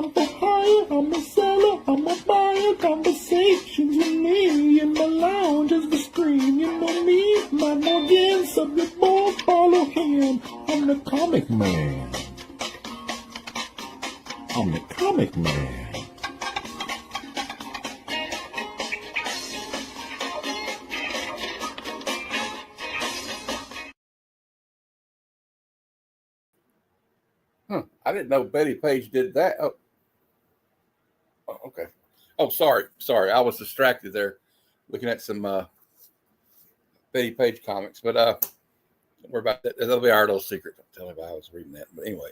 I'm for hire, I'm a seller, I'm a buyer. Conversations with me in my lounge as the screen. You know me, my Morgan, subject board, follow him. I'm the comic man. I'm the comic man. I didn't know Betty Page did that. Oh, okay. Oh, sorry. I was distracted there, looking at some Betty Page comics. But we're about that. That'll be our little secret. Don't tell anybody I was reading that. But anyway,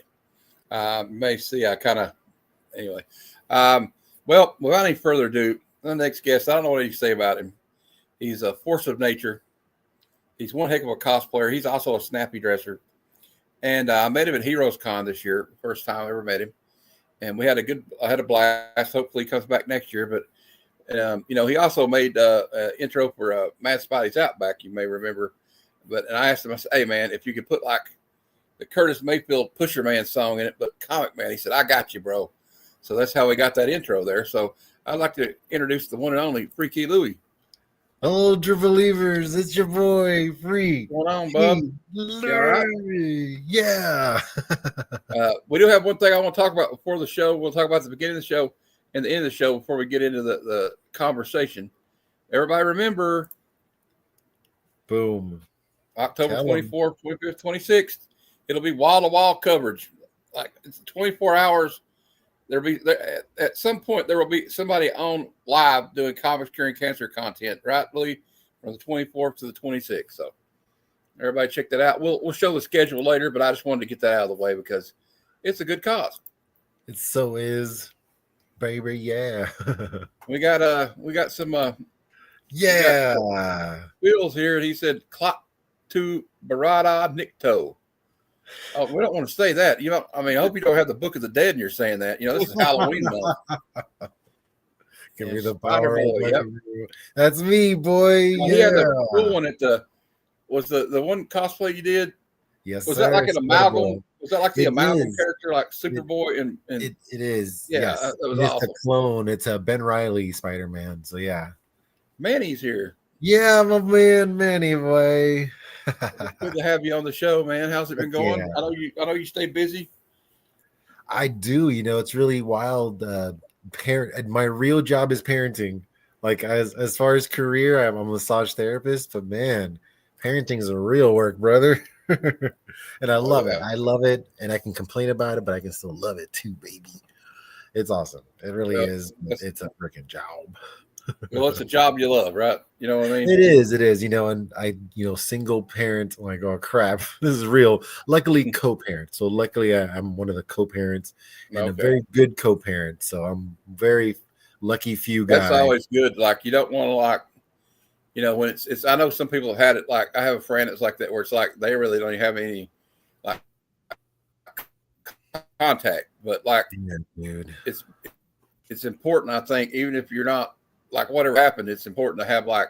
you may see I kind of anyway. Well, without any further ado, the next guest. I don't know what you say about him. He's a force of nature. He's one heck of a cosplayer. He's also a snappy dresser. And I met him at Heroes Con this year, first time I ever met him. And I had a blast. Hopefully he comes back next year. But, he also made an intro for Mad Spidey's Outback, you may remember. And I asked him, I said, hey, man, if you could put like the Curtis Mayfield Pusher Man song in it, but Comic Man. He said, I got you, bro. So that's how we got that intro there. So I'd like to introduce the one and only Free Key Loowee. Hello, true believers. It's your boy, Free. What's going on, bub? Yeah. We do have one thing I want to talk about before the show. We'll talk about the beginning of the show and the end of the show before we get into the conversation. Everybody remember. Boom. October 24th, 25th, 26th. It'll be wall-to-wall coverage. Like it's 24 hours. At some point there will be somebody on live doing Comics Curing Cancer content, right, Lee? From the 24th to the 26th. So everybody check that out. We'll show the schedule later, but I just wanted to get that out of the way because it's a good cause. It so is, baby. Yeah. we got some Wheels here, and he said clock to Barada Nikto. Oh, we don't want to say that. I hope you don't have the Book of the Dead and you're saying that. This is Halloween month. Give me the power. Yep. That's me, boy. He had the cool one at the one cosplay you did? Yes. Was that like an amalgam? Was that like the amalgam character, like Superboy? And it is. Yeah, yes. That was it's awesome. A clone. It's a Ben Reilly Spider-Man. So yeah. Manny's here. Yeah, my man, Manny boy. Good to have you on the show, man. How's it been going? Yeah. I know you stay busy. I do. It's really wild. My real job is parenting. Like as far as career, I'm a massage therapist, but man, parenting is a real work, brother. And I love it. I love it, and I can complain about it, but I can still love it too, baby. It's awesome. It really is. It's a freaking job. Well, it's a job you love, right? You know what I mean? It is. And I single parent. I'm like, oh crap, this is real. Luckily, co-parent. So luckily, I'm one of the co-parents and a very good co-parent. So I'm very lucky few guys. That's always good. Like you don't want to when it's. I know some people have had it. Like I have a friend that's like that, where it's like they really don't have any like contact, but like dude, it's important. I think even if you're not. Like whatever happened, it's important to have like.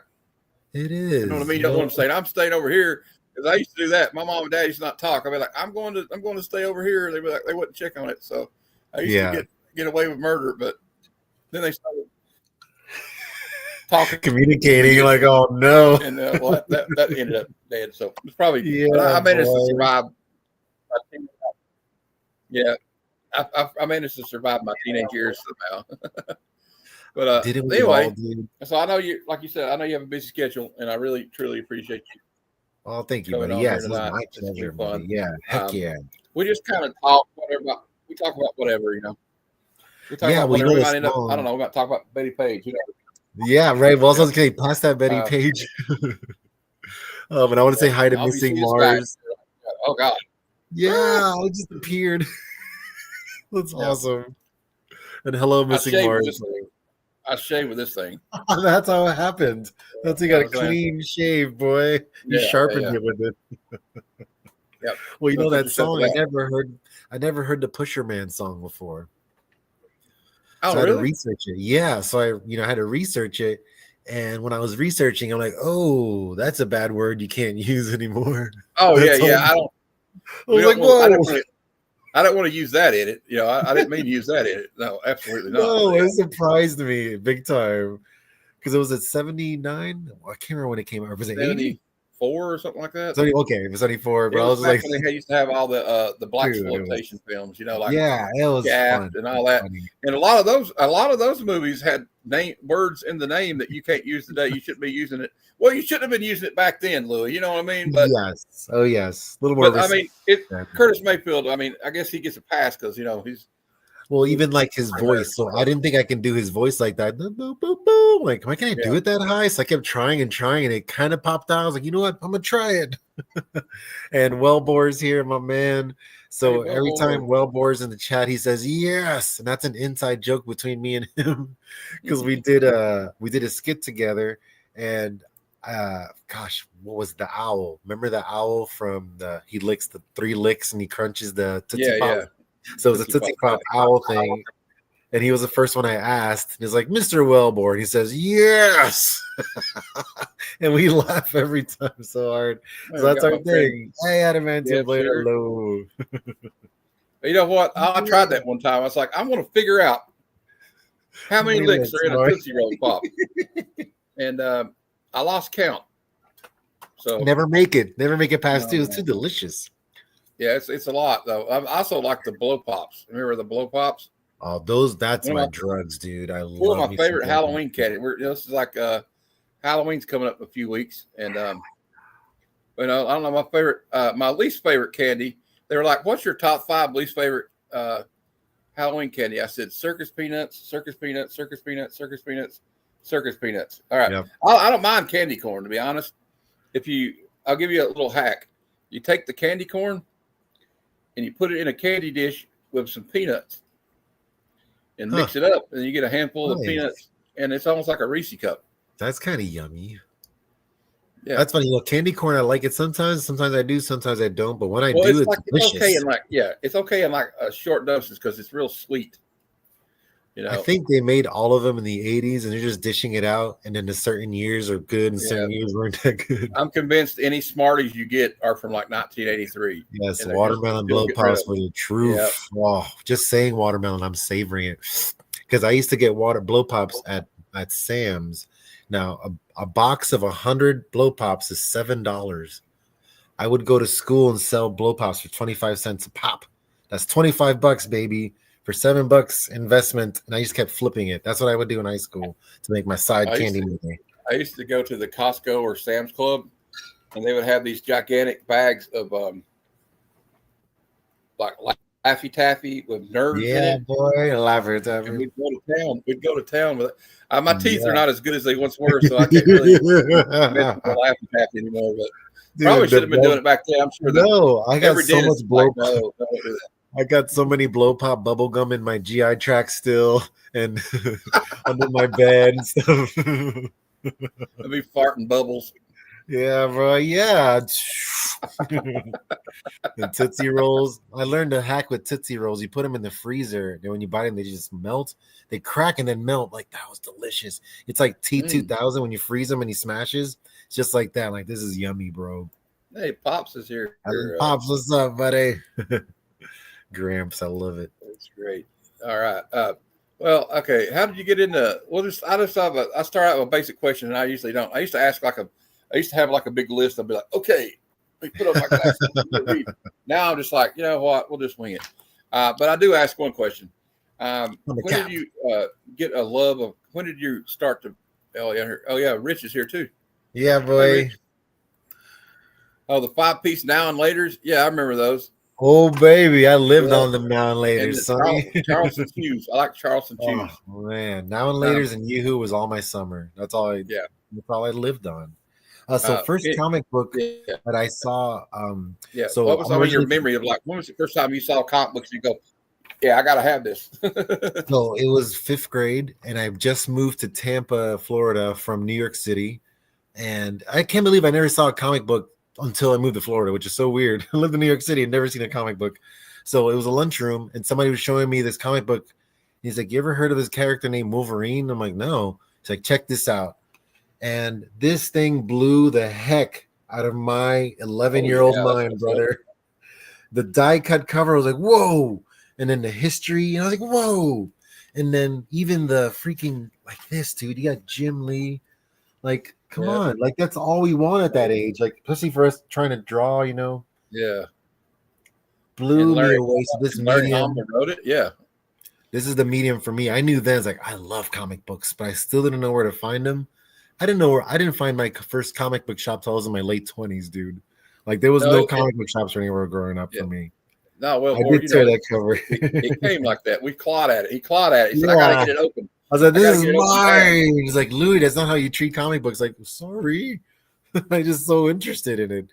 It is. You know what I mean? You don't want to say I'm staying over here because I used to do that. My mom and dad used to not talk. I'd be like, I'm going to stay over here. They'd be like, they wouldn't check on it. So I used to get away with murder, but then they started talking, communicating like, oh no, and that ended up dead. So it's probably I managed to survive. Yeah, I managed to survive my teenage years somehow. But anyway, so I know you, like you said, I know you have a busy schedule, and I really, truly appreciate you. Oh, thank you, buddy. Yes, it's my pleasure, buddy. Yeah, heck yeah. We just kind of talk whatever. We talk about whatever, We talk about whatever. We might end up, I don't know. We might talk about Betty Page. Yeah, right. Well, I was going to pass that Betty Page. And I want to say hi to Missing Mars. Oh God. Yeah, I just appeared. That's awesome. And hello, Missing Mars. I shaved with this thing. That's how it happened. That's you got a clean shave, boy. You sharpened it with it. Yep. Well, that song I never heard the Pusher Man song before. Oh, so I really? had to research it. Yeah. So I had to research it. And when I was researching, I'm like, oh, that's a bad word you can't use anymore. Oh, yeah. I don't. I was like, whoa. I don't want to use that in it. You know, I didn't mean to use that in it. No, absolutely not. No, Yeah. it surprised me big time because it was at 79. I can't remember when it came out. Was it 80? 74 or something like that. Okay, it was 74. It But I was was back like, when they used to have all the black dude, exploitation films, you know, like yeah, it was fun. Shaft and all that. Funny. And a lot of those movies had words in the name that you can't use today. You shouldn't be using it. Well, you shouldn't have been using it back then, Louis. You know what I mean? But Yes, oh yes, a little more. I mean, Curtis Mayfield. I mean, I guess he gets a pass because you know he's. Well, even like his voice. So I didn't think I can do his voice like that. Boop, boop, boop, boop. Like, why can't I do it that high? So I kept trying, and it kind of popped out. I was like, you know what? I'm gonna try it. And Wellbore's here, my man. So Hey, every time Wellbore's in the chat, he says yes, and that's an inside joke between me and him because we did a skit together, and gosh, what was the owl? Remember the owl from he licks the 3 licks and he crunches the Tootsie Pop? Yeah. So it was a Tootsie Pop owl thing. And he was the first one I asked. He's like, Mr. Wellbore. He says, yes. And we laugh every time so hard. So that's our thing. Hey, Adamantium Blade, hello. You know what? I tried that one time. I was like, I want to figure out how many licks are in a Tootsie Roll Pop. And I lost count. So never make it past 2. It's too delicious. Yeah, it's a lot though. I also like the blow pops. Remember the blow pops? Oh, that's my drugs, dude. I love one of my favorite Halloween candy. This is like Halloween's coming up in a few weeks, and you know, I don't know, my favorite, my least favorite candy. They were like, "What's your top 5 least favorite Halloween candy?" I said, "Circus peanuts, circus peanuts, circus peanuts, circus peanuts, circus peanuts." All right, I don't mind candy corn, to be honest. I'll give you a little hack. You take the candy corn and you put it in a candy dish with some peanuts and mix it up, and you get a handful of peanuts, and it's almost like a Reese cup. That's kind of yummy. Yeah, that's funny. You know, candy corn, I like it sometimes. Sometimes I do, sometimes I don't. But when I do, it's delicious. It's okay in like short doses because it's real sweet. You know, I think they made all of them in the 80s, and they're just dishing it out. And then the certain years are good, and certain years weren't that good. I'm convinced any Smarties you get are from like 1983. Yes, watermelon blow pops were the truth. Yep. Oh, just saying watermelon, I'm savoring it because I used to get blow pops at Sam's. Now a box of 100 blow pops is $7. I would go to school and sell blow pops for 25 cents a pop. That's $25, baby. For $7 investment, and I just kept flipping it. That's what I would do in high school to make my side candy money. I used to go to the Costco or Sam's Club, and they would have these gigantic bags of like Laffy Taffy with nerds in it. Boy, Laffy Taffy. And we'd go to town with it. My teeth are not as good as they once were, so I can't really admit to Laffy Taffy anymore. But dude, probably should have been doing it back then. I'm sure. No, I got so much blow pop. Don't do that. I got so many blow pop bubble gum in my GI tract still, and under my bed and stuff. I'd be farting bubbles. Yeah, bro. Yeah. And Tootsie Rolls. I learned to hack with Tootsie Rolls. You put them in the freezer, and when you buy them, they just melt. They crack and then melt. Like, that was delicious. It's like T2000 when you freeze them and he smashes. It's just like that. Like, this is yummy, bro. Hey, Pops is here. Pops, what's up, buddy? Gramps, I love it. That's great. All right. Well, okay. How did you get into? I start out with a basic question, and I usually don't. I used to ask I used to have like a big list. I'd be like, okay, let me put up my glasses. Now I'm just like, you know what? We'll just wing it. But I do ask one question. When did you get a love of? When did you start to? Oh yeah, Rich is here too. Yeah, boy. Hey, oh, the 5-piece now and laters. Yeah, I remember those. Oh, baby. I lived on them now and later, son. Charleston Chews. I like Charleston Chews. Oh, man. Now and laters and Yoo-Hoo was all my summer. That's all I lived on. First comic book that I saw. So what was your memory of, like, when was the first time you saw comic books and you go, yeah, I got to have this? So it was 5th grade, and I just moved to Tampa, Florida from New York City. And I can't believe I never saw a comic book until I moved to Florida, which is so weird. I lived in New York City and never seen a comic book. So it was a lunchroom, and somebody was showing me this comic book. He's like, you ever heard of this character named Wolverine? I'm like, no. He's like, check this out. And this thing blew the heck out of my 11-year-old mind, brother. the die cut cover was like, whoa. And then the history, and I was like, whoa. And then even the freaking like this, dude, you got Jim Lee. Like, come Yeah. on. Like, that's all we want at that age. Like, especially for us trying to draw, Yeah. blew me away. So this and Larry medium, Hama wrote it. Yeah. this is the medium for me. I knew then, it's like, I love comic books, but I still didn't know where to find them. I didn't find my first comic book shop till I was in my late 20s, dude. Like, there was no comic book shops anywhere growing up for me. No, well, I did tear that cover. It came like that. We clawed at it. He clawed at it. He said, Yeah. I got to get it open. I was like, this is mine. He's like, Louis, that's not how you treat comic books. Like, sorry. I'm just so interested in it.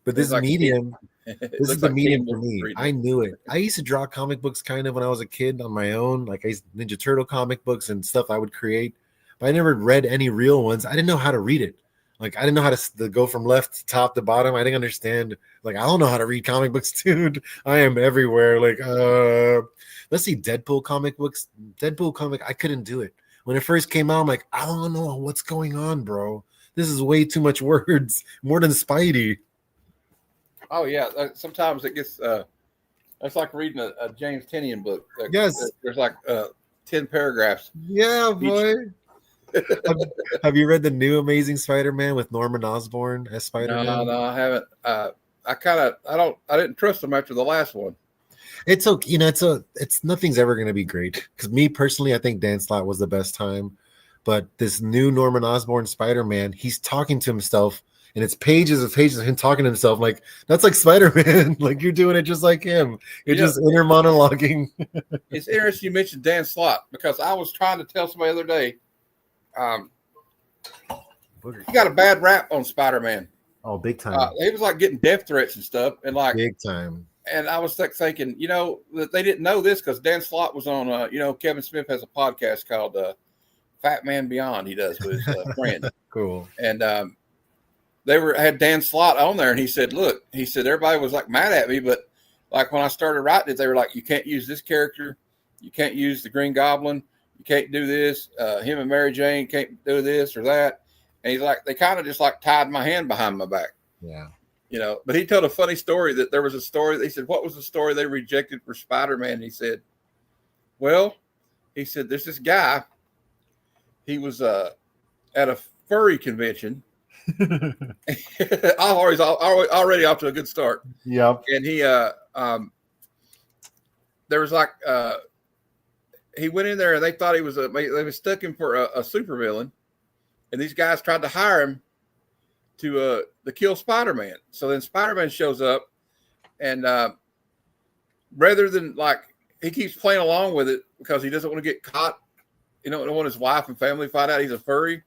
But this like medium, this is the medium for me. reading. I knew it. I used to draw comic books kind of when I was a kid on my own. Like, I used Ninja Turtle comic books and stuff I would create. But I never read any real ones. I didn't know how to read it. Like, I didn't know how to go from left to top to bottom. I didn't understand. Like, I don't know how to read comic books, dude. I am everywhere. Like, let's see, Deadpool comic books. Deadpool comic, I couldn't do it. When it first came out, I'm like, I don't know what's going on, bro. This is way too much words, more than Spidey. Oh, yeah. Sometimes it gets, it's like reading a James Tynion book. Like, yes. There's like 10 paragraphs. Yeah, boy. Have you read the new Amazing Spider-Man with Norman Osborn as Spider-Man? No, I haven't. I didn't trust him after the last one. It's okay, it's nothing's ever going to be great. Because me personally, I think Dan Slott was the best time. But this new Norman Osborn Spider-Man, he's talking to himself, and it's pages of him talking to himself. Like, that's like Spider-Man. Like, you're doing it just like him. You're just inner monologuing. It's interesting you mentioned Dan Slott, because I was trying to tell somebody the other day. He got a bad rap on Spider-Man. Oh, big time. He was like getting death threats and stuff, and like big time. And I was like thinking, that they didn't know this because Dan Slott was on. Kevin Smith has a podcast called Fat Man Beyond. He does with his friend. Cool. And they had Dan Slott on there, and he said, "Look," he said, everybody was like mad at me, but like when I started writing it, they were like, "You can't use this character, you can't use the Green Goblin." You can't do this. Him and Mary Jane can't do this or that. And he's like, they kind of just like tied my hand behind my back. Yeah. But he told a funny story that there was a story. They said, what was the story they rejected for Spider-Man? And he said, well, there's this guy. He was at a furry convention. already off to a good start. Yep. And he, there was like, he went in there and they thought they mistook him for a supervillain, and these guys tried to hire him to kill Spider-Man. So then Spider-Man shows up, and rather than he keeps playing along with it because he doesn't want to get caught. Don't want his wife and family to find out he's a furry.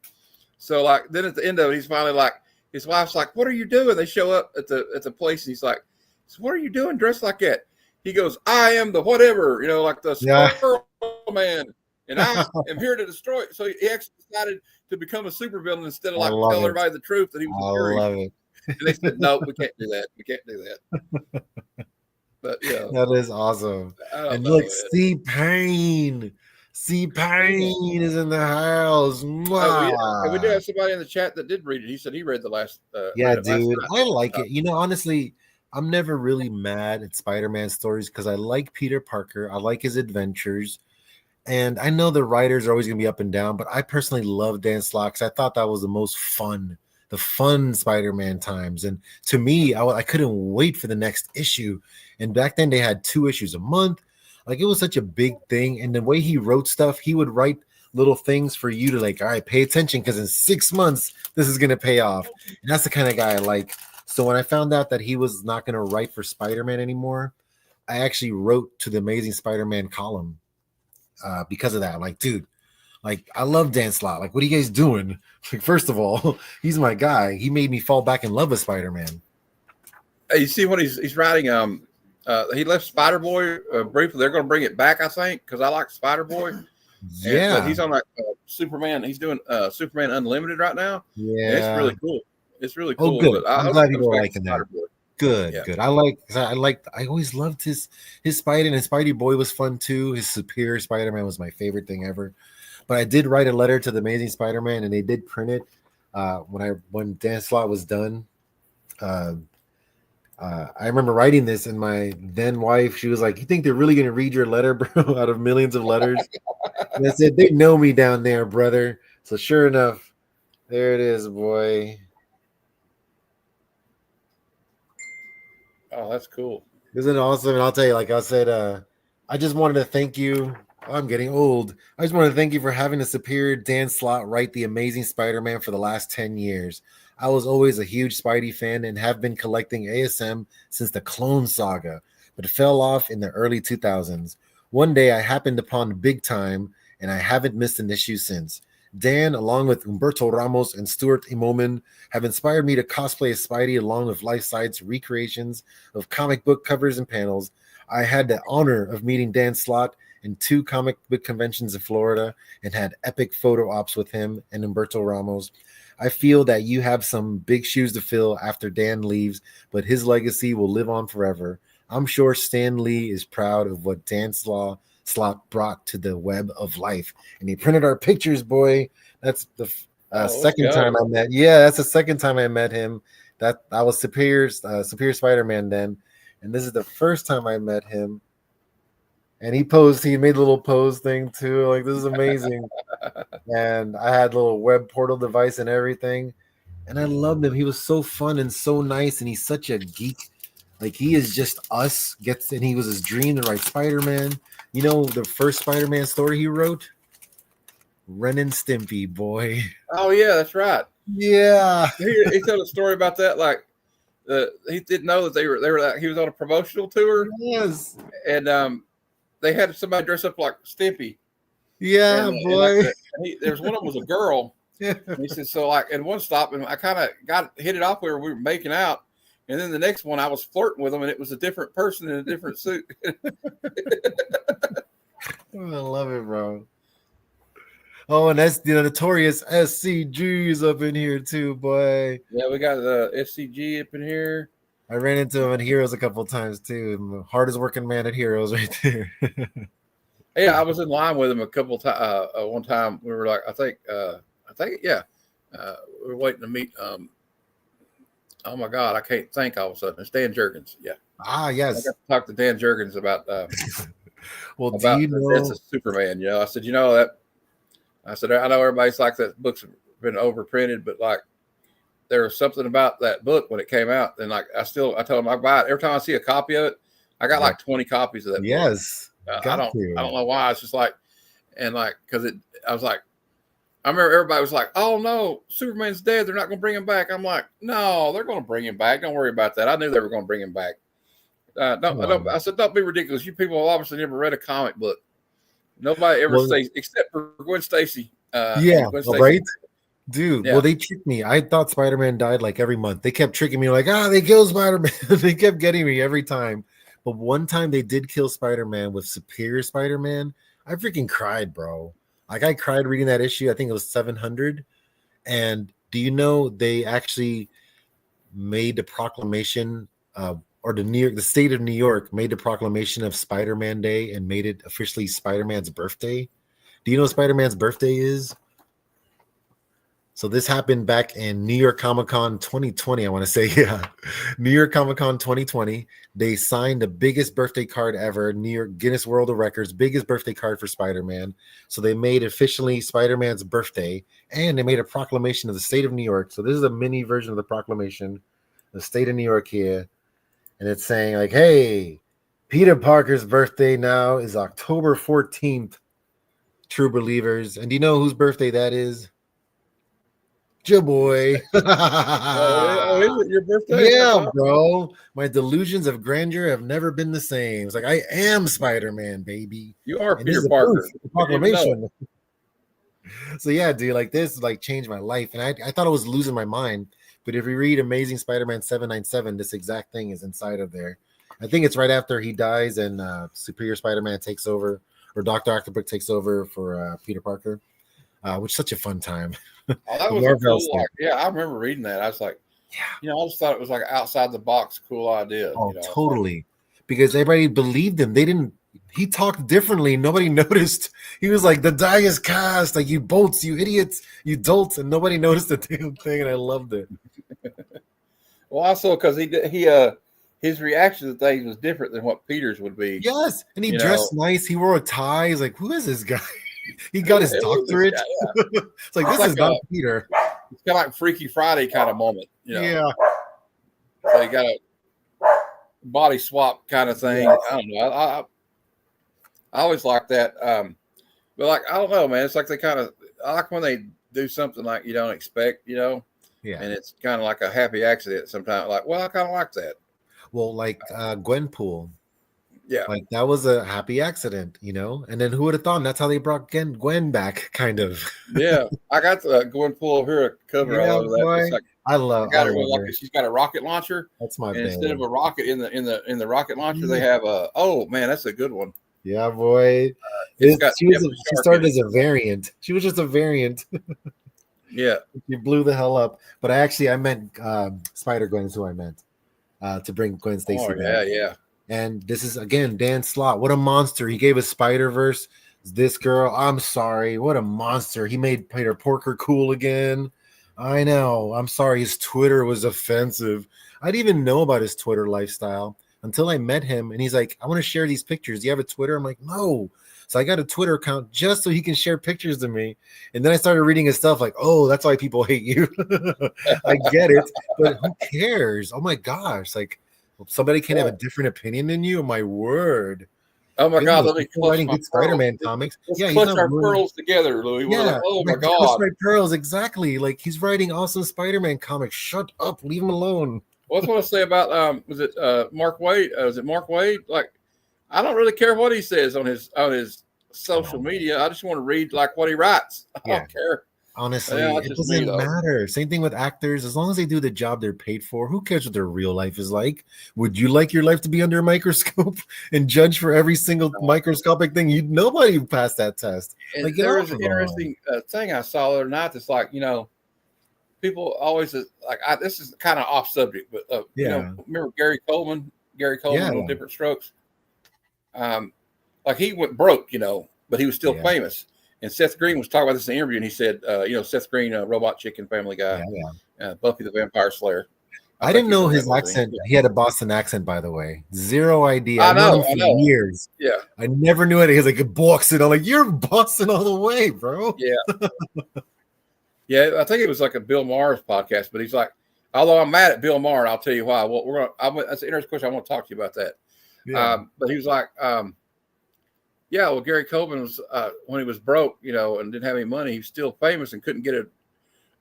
So then at the end of it, he's finally his wife's like, "What are you doing?" They show up at the place, and he's like, "So what are you doing dressed like that?" He goes, "I am the whatever, like the Squirrel Man, and I am here to destroy it." So he actually decided to become a supervillain instead of tell everybody the truth that he was a furry. I love it. And they said, "No, we can't do that. We can't do that." But that is awesome. And look, C-Pain is in the house. And we do have somebody in the chat that did read it. He said he read the last. Dude, I like it. Honestly, I'm never really mad at Spider-Man stories because I like Peter Parker. I like his adventures. And I know the writers are always going to be up and down, but I personally love Dan Slott because I thought that was the fun Spider-Man times. And to me, I couldn't wait for the next issue. And back then they had 2 issues a month. Like, it was such a big thing. And the way he wrote stuff, he would write little things for you to all right, pay attention because in 6 months, this is going to pay off. And that's the kind of guy I like. So when I found out that he was not going to write for Spider-Man anymore, I actually wrote to the Amazing Spider-Man column because of that. I'm like, dude, I love Dan Slott. What are you guys doing? First of all, he's my guy. He made me fall back in love with Spider-Man. You see what he's writing? He left Spider-Boy briefly. They're going to bring it back, I think, because I like Spider-Boy. Yeah. But he's on Superman. He's doing Superman Unlimited right now. Yeah. And it's really cool. It's really cool. Oh, good. I'm glad you were liking that. Good. I always loved his Spidey, and his Spidey Boy was fun too. His Superior Spider-Man was my favorite thing ever. But I did write a letter to the Amazing Spider-Man, and they did print it when Dan Slott was done. I remember writing this, and my then wife, she was like, "You think they're really going to read your letter, bro, out of millions of letters?" And I said, "They know me down there, brother." So sure enough, there it is, boy. Oh, that's cool. Isn't it awesome? And I'll tell you, like I said, I just wanted to thank you. I'm getting old. I just wanted to thank you for having a superior Dan Slott write the Amazing Spider-Man for the last 10 years. I was always a huge Spidey fan and have been collecting ASM since the Clone Saga, but it fell off in the early 2000s. One day I happened upon Big Time, and I haven't missed an issue since. Dan, along with Humberto Ramos and Stuart Immonen, have inspired me to cosplay as Spidey along with life-size recreations of comic book covers and panels. I had the honor of meeting Dan Slott in 2 comic book conventions in Florida and had epic photo ops with him and Humberto Ramos. I feel that you have some big shoes to fill after Dan leaves, but his legacy will live on forever. I'm sure Stan Lee is proud of what Dan Slott brought to the web of life. And he printed our pictures, boy. That's the second time I met. Yeah, that's the second time I met him. That I was Superior Spider-Man then, and this is the first time I met him. And he made a little pose thing too. Like, this is amazing. And I had a little web portal device and everything. And I loved him. He was so fun and so nice, and he's such a geek. Like, he is just us. And he was his dream to write Spider-Man. You know the first Spider-Man story he wrote? Ren and Stimpy, boy. Oh yeah, that's right. Yeah. He told a story about that. Like, he didn't know that they were like, he was on a promotional tour. Yes. And they had somebody dress up like Stimpy. Yeah, boy. And like there was one of them was a girl. Yeah. And he said, so like in one stop, and I kind of hit it off where we were making out. And then the next one, I was flirting with him, and it was a different person in a different suit. I love it, bro. Oh, and that's the notorious SCGs up in here too, boy. Yeah, we got the SCG up in here. I ran into him at Heroes a couple of times too. I'm the hardest working man at Heroes right there. Yeah, I was in line with him a couple of times. One time we were like, I think, yeah, we were waiting to meet. Oh my God, I can't think all of a sudden. It's Dan Jurgens. Yeah. Ah, yes. I got to talk to Dan Jurgens about. Well, do you know that's a Superman? You know, I said, you know that. I said, I know everybody's like that book's been overprinted, but like there was something about that book when it came out. And like I told him I buy it every time I see a copy of it. I got like 20 copies of that. Yes. Book. I don't know why. It's just like, and like, cause I was like, I remember everybody was like, oh no, Superman's dead. They're not going to bring him back. I'm like, no, they're going to bring him back. Don't worry about that. I knew they were going to bring him back. I said, don't be ridiculous. You people obviously never read a comic book. Nobody ever stays except for Gwen Stacy. Gwen Stacy. Right? Dude, yeah. Well, they tricked me. I thought Spider-Man died like every month. They kept tricking me like, they killed Spider-Man. They kept getting me every time. But one time they did kill Spider-Man with Superior Spider-Man. I freaking cried, bro. Like, I cried reading that issue. I think it was 700. And do you know they actually made the proclamation, or the state of New York made the proclamation of Spider-Man Day and made it officially Spider-Man's birthday? Do you know what Spider-Man's birthday is? So this happened back in New York Comic Con 2020, I want to say. Yeah. New York Comic Con 2020. They signed the biggest birthday card ever, New York Guinness World of Records, biggest birthday card for Spider-Man. So they made officially Spider-Man's birthday, and they made a proclamation of the state of New York. So this is a mini version of the proclamation, the state of New York here. And it's saying like, hey, Peter Parker's birthday now is October 14th. True believers. And do you know whose birthday that is? Your boy. Oh, is it your birthday? Yeah, bro. My delusions of grandeur have never been the same. It's like, I am Spider-Man, baby. You are Peter Parker. Proclamation. So yeah, dude, like this like changed my life. And I thought I was losing my mind. But if you read Amazing Spider-Man 797, this exact thing is inside of there. I think it's right after he dies and Superior Spider-Man takes over, or Dr. Octopus takes over for Peter Parker, which is such a fun time. Oh, that was a cool, yeah, I remember reading that. I was like, I just thought it was like outside the box, cool idea. Oh, totally. Because everybody believed him. He talked differently. Nobody noticed. He was like, the die is cast. Like, you bolts, you idiots, you dolts. And nobody noticed the damn thing. And I loved it. Well, also because his reaction to things was different than what Peter's would be. Yes, and he You dressed know, nice. He wore a tie. He's like, who is this guy? He got his it was this doctorate. guy, yeah. It's like, this like is not Peter. It's kind of like Freaky Friday kind of moment. You know, Yeah. so you got a body swap kind of thing. Yes. I don't know. I always like that. But like, I don't know, man. It's like I like when they do something like you don't expect, you know, Yeah. and it's kind of like a happy accident sometimes. Like, well, I kind of like that. Well, like Gwenpool. Yeah. Like that was a happy accident, you know? And then who would have thought that's how they brought Gwen back, kind of. Yeah. I got the Gwenpool over here, a cover Yeah, all over that. boy. It's like, I love her. like she's got a rocket launcher. That's my And babe. instead of a rocket in the rocket launcher, they have a, oh man, that's a good one. Yeah, boy. She started as a variant. She was just a variant. Yeah. You blew the hell up. But I meant Spider Gwen is who I meant to bring Gwen Stacy back. Yeah, yeah. And this is, again, Dan Slott. What a monster. He gave us Spider-Verse. This girl, I'm sorry. What a monster. He made Peter Porker cool again. I know. I'm sorry. His Twitter was offensive. I didn't even know about his Twitter lifestyle until I met him. And he's like, I want to share these pictures. Do you have a Twitter? I'm like, no. So I got a Twitter account just so he can share pictures to me. And then I started reading his stuff like, oh, that's why people hate you. I get it. But who cares? Oh, my gosh. Like, somebody can have a different opinion than you. My word. Oh my God! Let me writing good Spider-Man comics. Let's clutch our pearls together, Louis. Yeah. Like, oh my Like, God! Clutch my pearls, exactly. Like he's writing awesome Spider-Man comics. Shut up, leave him alone. What's what I say about was it Mark Waid? Was it Mark Waid? Like, I don't really care what he says on his social media. I just want to read like what he writes. I don't care. Honestly, yeah, it doesn't matter. Same thing with actors. As long as they do the job they're paid for, who cares what their real life is like? Would you like your life to be under a microscope and judge for every single microscopic thing? Nobody passed that test. And like, there was an interesting thing I saw the other night that's like, you know, people always like, this is kind of off subject, but you know, remember Gary Coleman, with Different Strokes? Like he went broke, you know, but he was still famous. And Seth Green was talking about this in the interview, and he said, you know, Seth Green, Robot Chicken, Family Guy, Buffy the Vampire Slayer. I didn't know his accent. He had a Boston accent, by the way. Zero idea. I know. Years. Yeah. I never knew it. He was like Boston. I'm like, you're Boston all the way, bro. Yeah. Yeah, I think it was like a Bill Maher's podcast, but he's like, although I'm mad at Bill Maher, and I'll tell you why. Well, that's an interesting question. I want to talk to you about that. Yeah. But he was like, yeah, well, Gary Coleman was when he was broke, you know, and didn't have any money, he was still famous and couldn't get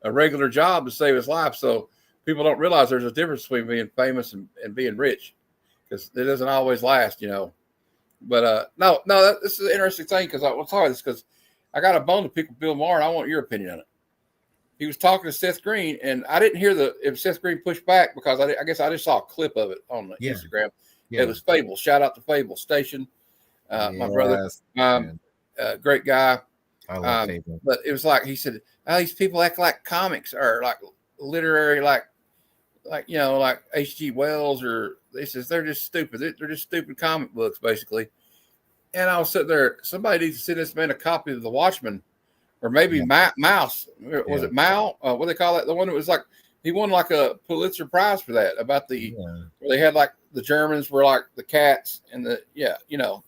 a regular job to save his life. So people don't realize there's a difference between being famous and being rich, because it doesn't always last, you know. But no, this is an interesting thing, because I will talk about this because I got a bone to pick with Bill Maher, and I want your opinion on it. He was talking to Seth Green, and I didn't hear if Seth Green pushed back, because I guess I just saw a clip of it on the Instagram. Yeah. It was Fable. Shout out to Fable Station. My brother, great guy. I love Fable. But it was like he said, these people act like comics or like literary, like you know, like H.G. Wells, or they says they're just stupid. They're just stupid comic books, basically. And I was sitting there. Somebody needs to send this man a copy of The Watchmen, or maybe Mouse. Was it Mao? What do they call that? The one that was like he won like a Pulitzer Prize for that. About where they had like the Germans were like the cats and you know.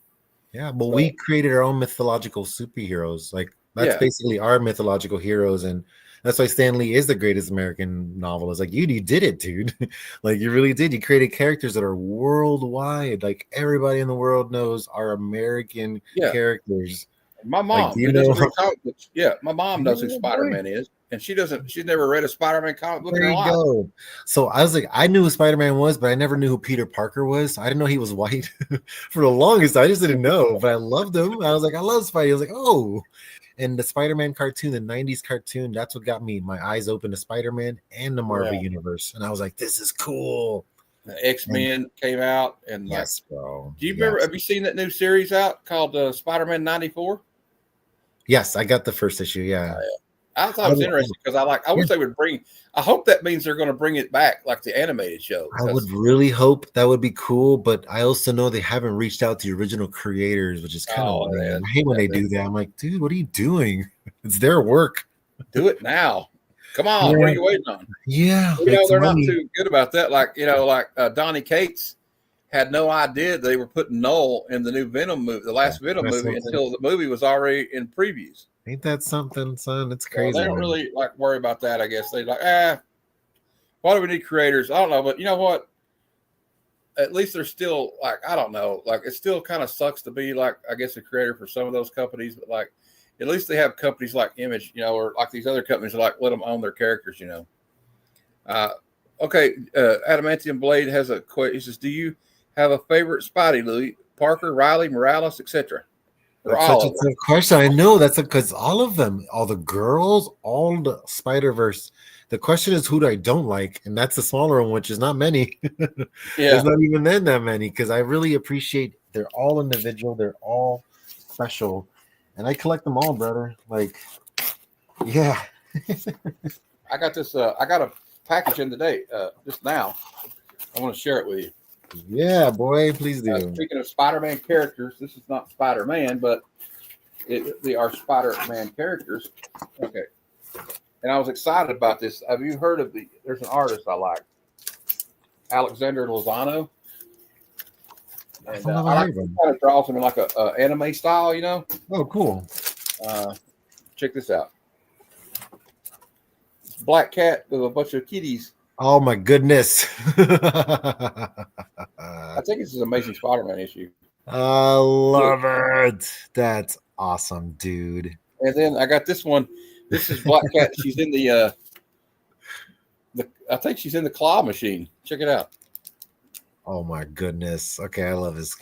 Yeah, but we created our own mythological superheroes. Like that's basically our mythological heroes, and that's why Stan Lee is the greatest American novelist. Like you did it, dude. Like you really did. You created characters that are worldwide. Like everybody in the world knows our American characters. My mom, my mom knows who Spider-Man is. And she's never read a Spider-Man comic book in her life. Go. So I was like, I knew who Spider-Man was, but I never knew who Peter Parker was. I didn't know he was white for the longest. I just didn't know, but I loved him. I was like, I love Spidey. I was like, oh. And the Spider-Man cartoon, the 90s cartoon, that's what got me my eyes open to Spider-Man and the Marvel Universe. And I was like, this is cool. The X-Men came out. And yes, bro. Do you remember, have you seen that new series out called Spider-Man 94? Yes, I got the first issue, yeah. I thought it was interesting because I wish they would I hope that means they're going to bring it back like the animated show. I would really hope that would be cool, but I also know they haven't reached out to the original creators, which is kind of I hate when they do that. I'm like, dude, what are you doing? It's their work. Do it now. Come on, what are you waiting on? Yeah. You know, they're not too good about that. Like, you know, like Donnie Cates, had no idea they were putting Null in the new Venom movie, the last Venom that's movie, something. until the movie was already in previews. Ain't that something, son? It's Well, crazy. they don't really like worry about that. I guess they like, why do we need creators? I don't know, but you know what? At least they're still like, I don't know, like it still kind of sucks to be like, I guess, a creator for some of those companies, but like at least they have companies like Image, you know, or like these other companies that like let them own their characters, you know. Okay, Adamantium Blade has a question. He says, "Do you have a favorite Spidey, Louis? Parker, Riley, Morales, etc." Or That's all such a of them? tough question. I know that's because all of them, all the girls, all the Spider Verse. The question is, who do I don't like, and that's the smaller one, which is not many. Yeah, There's not even then that many because I really appreciate. They're all individual. They're all special, and I collect them all, brother. Like, yeah. I got this. I got a package in today, just now. I want to share it with you. Yeah, boy, please do. Speaking of Spider-Man characters, this is not Spider-Man, but they are Spider-Man characters. Okay, and I was excited about this. Have you heard of there's an artist I like, Alexander Lozano. I And don't know I like heard of them. kind of draws them in like a anime style, you know. Oh, cool. Check this out. It's a black cat with a bunch of kitties. Oh my goodness. I think it's an Amazing Spider-Man issue. I love it. That's awesome, dude. And then I got this one. This is Black Cat. She's in the I think she's in the claw machine. Check it out. Oh my goodness. Okay, I love his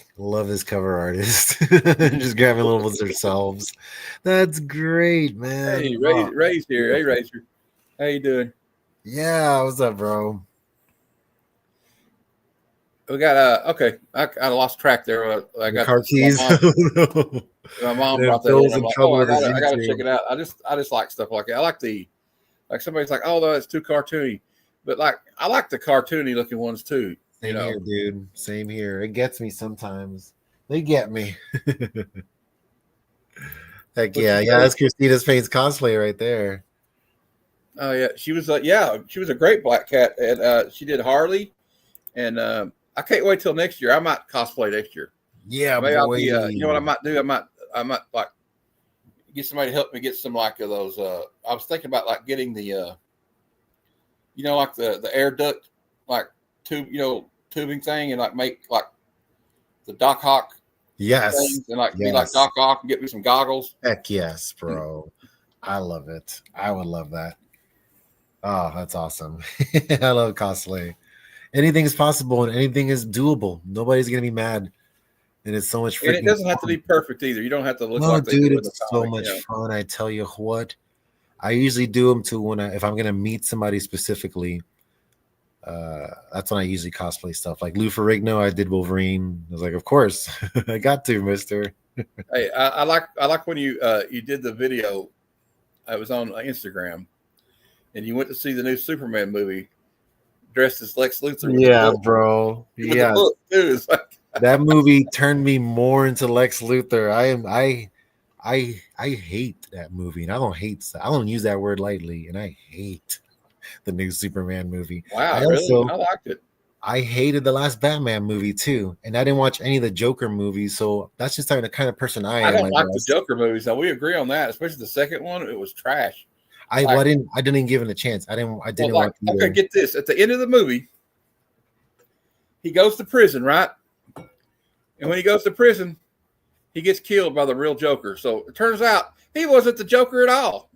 cover artist. Just grabbing little ones themselves. That's great, man. Hey, Ray's here. Hey, Razor. How you doing? Yeah, what's up, bro? We got okay. I lost track there. I got car keys. My mom Then brought that Phil's in. I'm in like, trouble oh, with his I gotta YouTube. check it out. I just like stuff like that. I like somebody's like, oh, no, it's too cartoony, but like I like the cartoony looking ones too. Same here, dude. Same here. It gets me sometimes. They get me. Heck yeah, that's Christina Spain's cosplay right there. Oh yeah, she was a great Black Cat, and she did Harley, and I can't wait till next year. I might cosplay next year. Yeah, maybe boy. I'll be. You know what I might do? I might like get somebody to help me get some like those. I was thinking about like getting the, like the air duct like tubing thing, and like make like the Doc Ock. Yes, things, and like be like Doc Ock and get me some goggles. Heck yes, bro. I love it. I would love that. Oh, that's awesome. I love cosplay. Anything is possible and anything is doable. Nobody's gonna be mad. And it's so much freaking And it doesn't fun. have to be perfect either. You don't have to look No, like they dude, do in it's the so comic, much fun. I tell you what. I usually do them too if I'm gonna meet somebody specifically. That's when I usually cosplay stuff. Like Lou Ferrigno, I did Wolverine. I was like, of course, I got to, mister. Hey, I like when you did the video. I was on Instagram, and you went to see the new Superman movie, dressed as Lex Luthor. Yeah, bro. Yeah, book too. It's like that movie turned me more into Lex Luthor. I hate that movie, and I don't use that word lightly, and I hate the new Superman movie. wow, I liked it. I hated the last Batman movie too, and I didn't watch any of the Joker movies, so that's just the kind of person I am. I don't like the Joker movies. Now we agree on that, especially the second one. It was trash. I didn't give it a chance. I didn't watch either. Okay, get this. At the end of the movie, he goes to prison, right? And when he goes to prison, he gets killed by the real Joker. So it turns out he wasn't the Joker at all.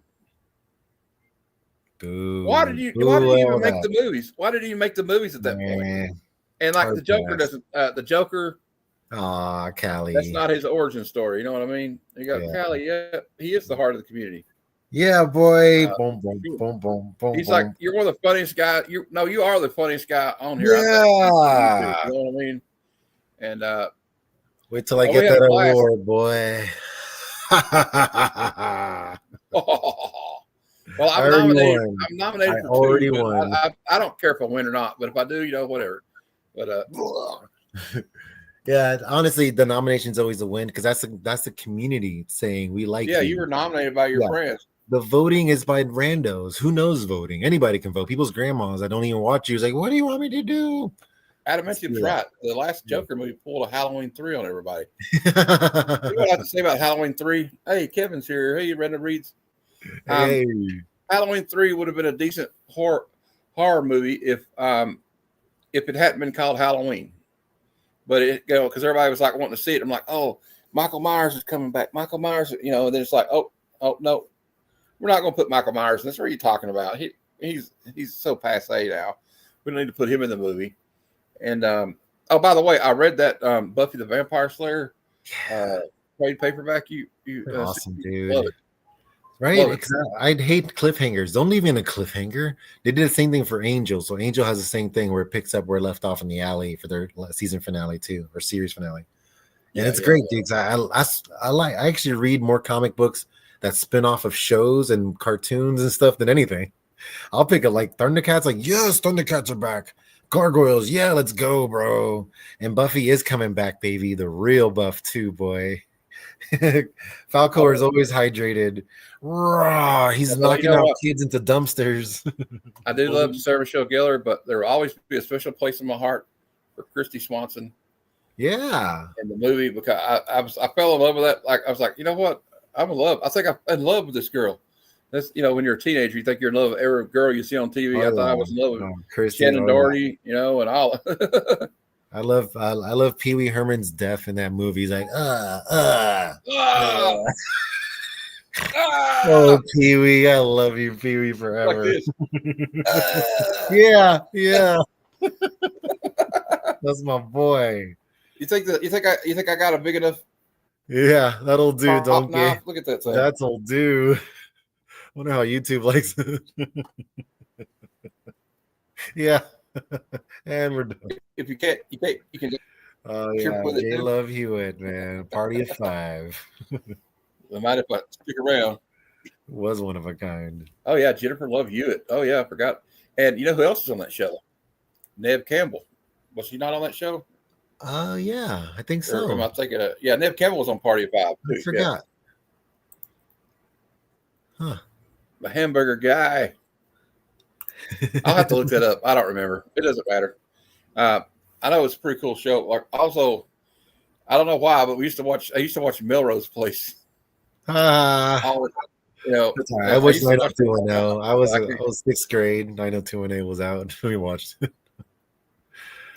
Why did you even make the movies? Why did you make the movies at that point? And like the Joker doesn't. The Joker. Ah, Callie. That's not his origin story. You know what I mean? You got Callie. Yeah, he is the heart of the community. Yeah, boy. Boom, boom, boom, boom, boom. He's like, you're one of the funniest guys. You are the funniest guy on here. Yeah. You know what I mean? And wait till I get that award, boy. Well, I'm nominated I for already 2. won. I don't care if I win or not, but if I do, whatever. But yeah, honestly, the nomination's always a win because that's the community saying we like. Yeah, you were nominated by your friends. The voting is by randos. Who knows voting? Anybody can vote. People's grandmas that don't even watch you is like, what do you want me to do? Adamantium's Yeah. right. The last Joker movie pulled a Halloween 3 on everybody. You know what I have to say about Halloween 3? Hey, Kevin's here. Hey, Brenda Reeds. Hey. Halloween 3 would have been a decent horror movie if it hadn't been called Halloween. But because everybody was like wanting to see it. I'm like, oh, Michael Myers is coming back. Michael Myers, and then it's like, oh no, we're not going to put Michael Myers in this. What are you talking about? He's so passe now. We don't need to put him in the movie. And by the way, I read that Buffy the Vampire Slayer trade paperback. You Awesome, dude. love it. Right? Because I'd hate cliffhangers. Don't leave in a cliffhanger. They did the same thing for Angel. So Angel has the same thing where it picks up where it left off in the alley for their season finale too, or series finale. And it's great, dude. I actually read more comic books that spin off of shows and cartoons and stuff than anything. I'll pick it like Thundercats, like, yes, Thundercats are back. Gargoyles, yeah, let's go, bro. And Buffy is coming back, baby. The real Buff too, boy. Falcor is always hydrated. Raw. He's knocking out kids into dumpsters. I do love Sarah Michelle Gellar, but there will always be a special place in my heart for Christy Swanson. Yeah. In the movie, because I fell in love with that. Like I was like, you know what? I'm in love. I think I'm in love with this girl. That's when you're a teenager, you think you're in love with every girl you see on TV. I thought I was in love with Shannon Doherty, and all. I love Pee Wee Herman's death in that movie. He's like, oh, Pee Wee, I love you, Pee Wee, forever. Yeah. That's my boy. You think I got a big enough? Yeah, that'll do. Don't get. Look at that thing. That'll do. I wonder how YouTube likes it. Yeah. And we're done. If you can't, you can. Oh yeah, J Love Hewitt, man. Party of 5. I might if I stick around. Was one of a kind. Oh yeah, Jennifer Love Hewitt. Oh yeah, I forgot. And you know who else is on that show? Neve Campbell. Was she not on that show? Yeah, I think so. Or am I thinking? Neve Campbell was on Party of 5. I forgot. Yeah. Huh. The hamburger guy. I'll have to look that up. I don't remember. It doesn't matter. I know it's a pretty cool show. Like also, I don't know why, but I used to watch Melrose Place. I was 90210. I was 6th grade. 90210 was out. We watched.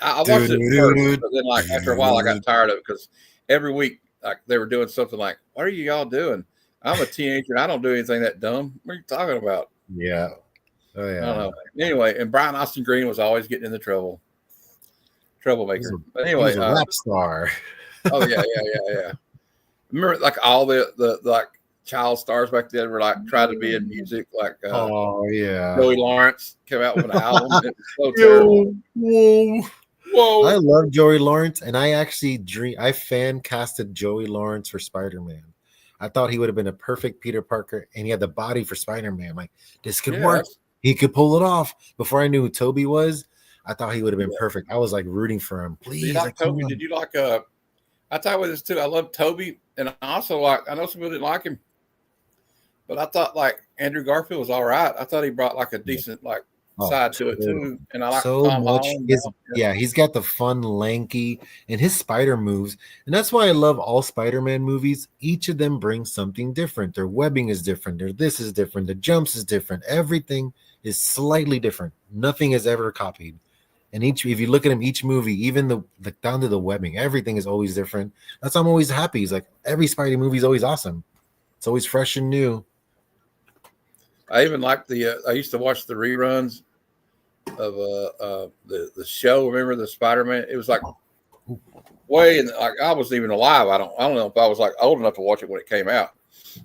I watched it first, but then like after a while, I got tired of it because every week like they were doing something like, "What are you y'all doing?" I'm a teenager and I don't do anything that dumb. What are you talking about? Yeah. Oh yeah. I don't know. Anyway, and Brian Austin Green was always getting into troublemaker. But anyway, he was a rap star. Oh yeah. Remember, like all the like child stars back then were like trying to be in music. Like Joey Lawrence came out with an album. It was so terrible. Whoa! I love Joey Lawrence, and I actually I fan casted Joey Lawrence for Spider-Man. I thought he would have been a perfect Peter Parker, and he had the body for Spider-Man. Like, this could work. He could pull it off. Before I knew who Toby was, I thought he would have been perfect. I was like rooting for him. Please, did you like Toby? Did you like I tell you with this too. I love Toby, and I also I know some people didn't like him, but I thought like Andrew Garfield was all right. I thought he brought like a decent side to it too, and I like so Tom much. Holland. He's got the fun, lanky, and his spider moves, and that's why I love all Spider-Man movies. Each of them brings something different. Their webbing is different. This is different. The jumps is different. Everything is slightly different. Nothing is ever copied. And if you look at him, each movie, even the down to the webbing, everything is always different. That's why I'm always happy. He's like every Spidey movie is always awesome. It's always fresh and new. I even like I used to watch the reruns of the show. Remember the Spider-Man? It was like way and like I wasn't even alive. I don't know if I was like old enough to watch it when it came out,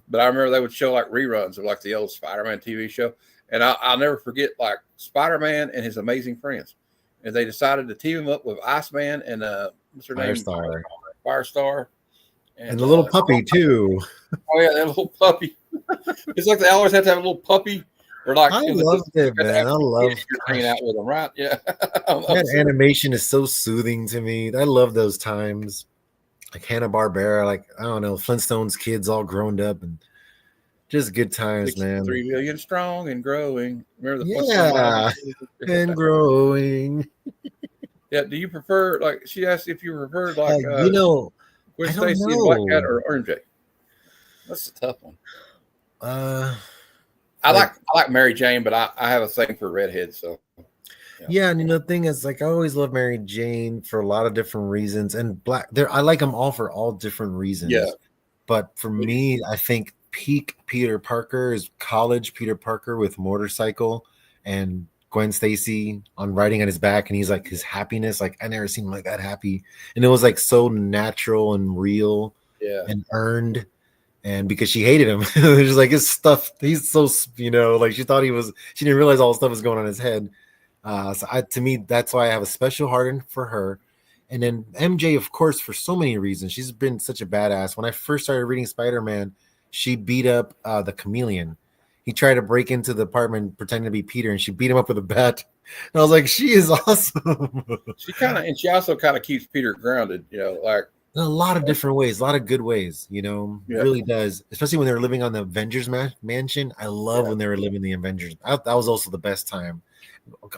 but I remember they would show like reruns of like the old Spider-Man TV show, and I'll never forget like Spider-Man and his amazing friends, and they decided to team him up with Iceman and what's her name? Firestar, and the little puppy too. Oh yeah, that little puppy. It's like they always have to have a little puppy. Or like, I loved it, man. I love hanging out with them, right? Yeah. That animation is so soothing to me. I love those times. Like Hanna-Barbera, like, I don't know, Flintstones kids all grown up and just good times, man. 3 million strong and growing. Remember the and growing. Yeah. Do you prefer like she asked if you preferred like You know, Gwen I don't Stacy and Black Cat know. or MJ? That's a tough one. Uh, I like like Mary Jane, but I have a thing for redheads. So yeah, yeah, and the thing is, like, I always love Mary Jane for a lot of different reasons, and Black. There, I like them all for all different yeah, reasons. But for me, I think peak Peter Parker is college Peter Parker with motorcycle and Gwen Stacy on riding on his back, and he's like his happiness. Like I never seen him like that happy, and it was like so natural and real yeah. and earned. And because she hated him, it's just like his stuff. He's so like she thought he was. She didn't realize all the stuff was going on in his head. To me, that's why I have a special heart for her. And then MJ, of course, for so many reasons, she's been such a badass. When I first started reading Spider-Man, she beat up the chameleon. He tried to break into the apartment pretending to be Peter, and she beat him up with a bat. And I was like, she is awesome. She also kind of keeps Peter grounded, like In a lot of different ways, a lot of good ways, yeah, really does. Especially when they were living on the Avengers mansion. I love yeah. when they were living in the Avengers. That was also the best time.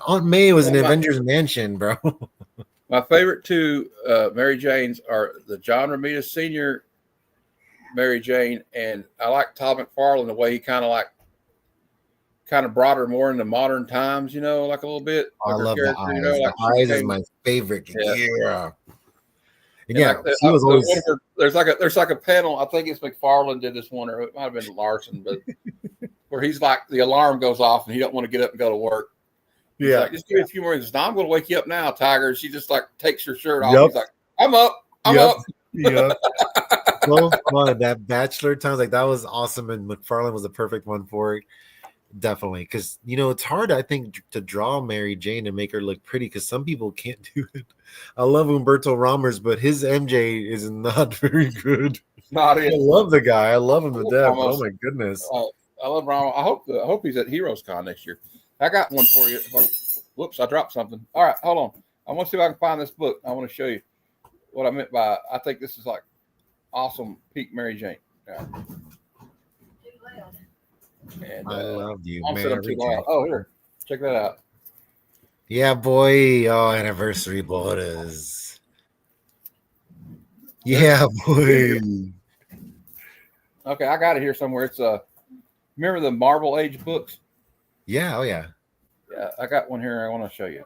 Aunt May was in Avengers mansion, bro. My favorite two Mary Janes are the John Romita Sr. Mary Jane, and I like Todd McFarlane the way he kind of brought her more into modern times, like a little bit. I Like her love the character, eyes. like The eyes is my favorite. Yeah. And yeah, like she was always. There's like a panel. I think it's McFarlane did this one, or it might have been Larson, but where he's like the alarm goes off and he don't want to get up and go to work. He's like, just give me a few more. He says, "No, I'm going to wake you up now, Tiger." She just like takes her shirt off. Yep. He's like, "I'm up. I'm Yep. up." Yeah. Well, that Bachelor times, like that was awesome, and McFarlane was the perfect one for it. Definitely, because it's hard, I think, to draw Mary Jane and make her look pretty, because some people can't do it. I love Humberto Ramos, but his MJ is not very good. Not it. I love the guy. I love him to death. Almost. Oh my goodness. I love Ramos. I hope he's at Heroes Con next year. I got one for you. Whoops, I dropped something. All right, hold on. I want to see if I can find this book. I want to show you what I meant by. I think this is like awesome peak Mary Jane. Yeah. And I love you, I'm Mary too Jane. loud. Oh, here, check that out. Yeah, boy. Oh, anniversary borders. Yeah, boy. Okay, I got it here somewhere. It's remember the Marvel Age books? Yeah, oh yeah. Yeah, I got one here. I want to show you.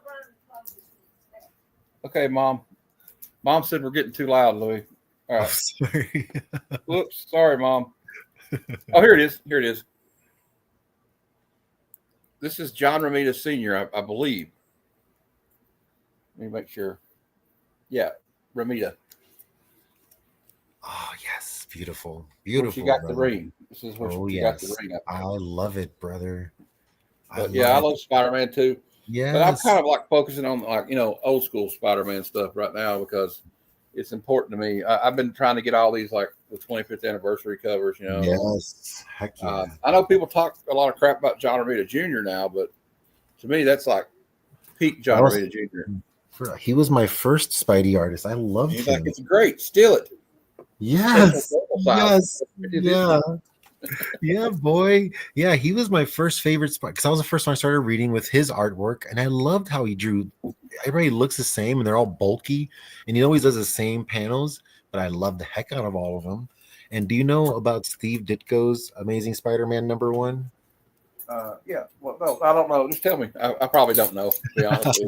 Okay, Mom. Mom said we're getting too loud, Louis. All right. Oh, sorry. Whoops, sorry, Mom. Oh, here it is. Here it is. This is John Romita Sr., I believe. Let me make sure. Yeah, Romita. Oh yes, beautiful, beautiful. She got brother. the ring. This is where she got the ring. I love it, brother. I love Spider-Man too. Yeah, but I'm kind of like focusing on old school Spider-Man stuff right now because it's important to me. I've been trying to get all these like the 25th anniversary covers. Yes, heck yeah. I know people talk a lot of crap about John Romita Jr. now, but to me that's like peak John Romita Jr. He was my first Spidey artist. I loved him. Like, it's great. Steal it. Yes. Yes. Yeah. Yeah, boy. Yeah, he was my first favorite spot because I was the first one I started reading with his artwork, and I loved how he drew. Everybody looks the same, and they're all bulky, and he always does the same panels. But I love the heck out of all of them. And do you know about Steve Ditko's Amazing Spider-Man #1? Yeah. Well, no, I don't know. Just tell me. I probably don't know. To be honest with you.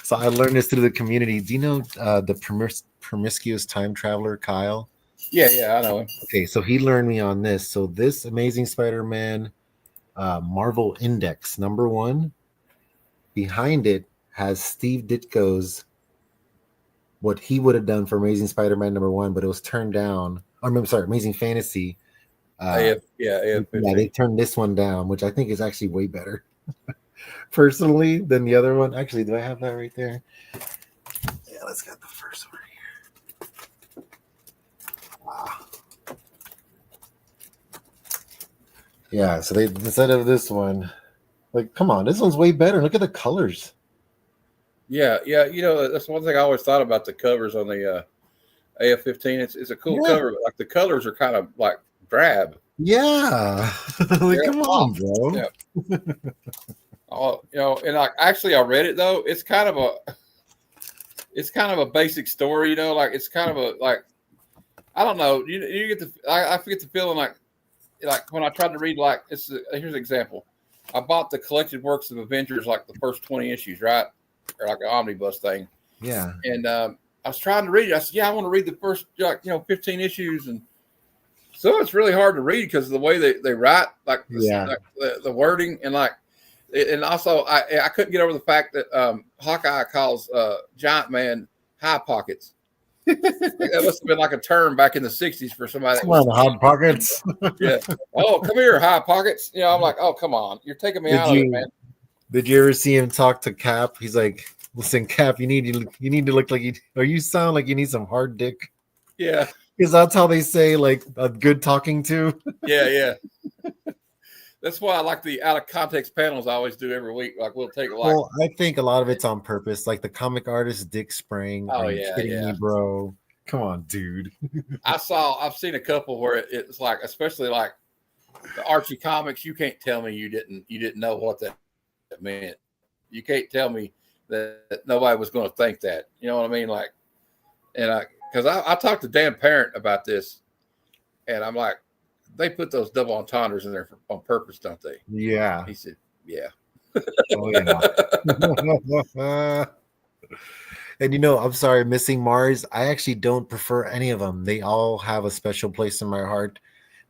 So I learned this through the community. Do you know the promiscuous time traveler Kyle? Yeah, I know him. Okay, so he learned me on this. So this Amazing Spider-Man Marvel Index #1, behind it has Steve Ditko's what he would have done for Amazing Spider-Man #1, but it was turned down. I'm sorry, Amazing Fantasy. AF, yeah, they turned this one down, which I think is actually way better, personally, than the other one. Actually, do I have that right there? Yeah, let's get the first one here. Wow. Yeah, so they instead of this one, like, come on, this one's way better. Look at the colors. Yeah. That's one thing I always thought about the covers on the AF-15. It's a cool cover, but like the colors are kind of like drab. Yeah, like, come on, bro. Yeah. And like actually, I read it though. It's kind of it's kind of a basic story, like it's kind of a like I don't know. You get the I forget the feeling like when I tried to read here's an example. I bought the collected works of Avengers like the first 20 issues, right? Or like an omnibus thing. Yeah. And I was trying to read it. I said, I want to read the first 15 issues, and so it's really hard to read because of the way they write, like the wording and and also I couldn't get over the fact that Hawkeye calls Giant Man High Pockets. That must have been like a term back in the 60s for somebody that was Hot Pockets. yeah. Oh, come here, High Pockets. I'm like, oh, come on. You're taking me out of it, man. Did you ever see him talk to Cap? He's like, listen, Cap, you need to look like you sound like you need some hard dick. Yeah. Because that's how they say like a good talking to. Yeah. That's why I like the out of context panels I always do every week. Like we'll take Well, I think a lot of it's on purpose. Like the comic artist Dick Sprang. Oh, Are you kidding me, bro? Come on, dude. I've seen a couple where it's like, especially like the Archie comics, you can't tell me you didn't know what that meant. You can't tell me that nobody was going to think that. You know what I mean? Like, and because I talked to Dan Parent about this, and I'm like, they put those double entendres in there on purpose, don't they? Yeah. He said, yeah. Oh, yeah. And I'm sorry, Missing Mars. I actually don't prefer any of them. They all have a special place in my heart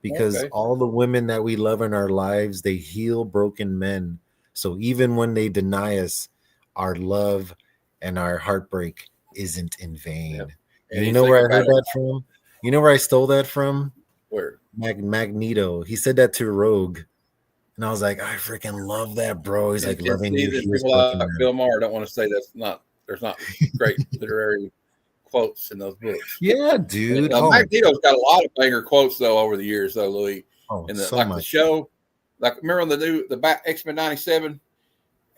because all the women that we love in our lives, they heal broken men. So even when they deny us, our love and our heartbreak isn't in vain. Yep. And you know where I heard that from? You know where I stole that from? Where? Magneto. He said that to Rogue. And I was like, I freaking love that, bro. He's like loving you. Bill Maher don't want to say there's not great literary quotes in those books. Yeah, dude. Magneto's got a lot of banger quotes though over the years, though, Louis. Oh, and so like much. The show, like remember on the X-Men 97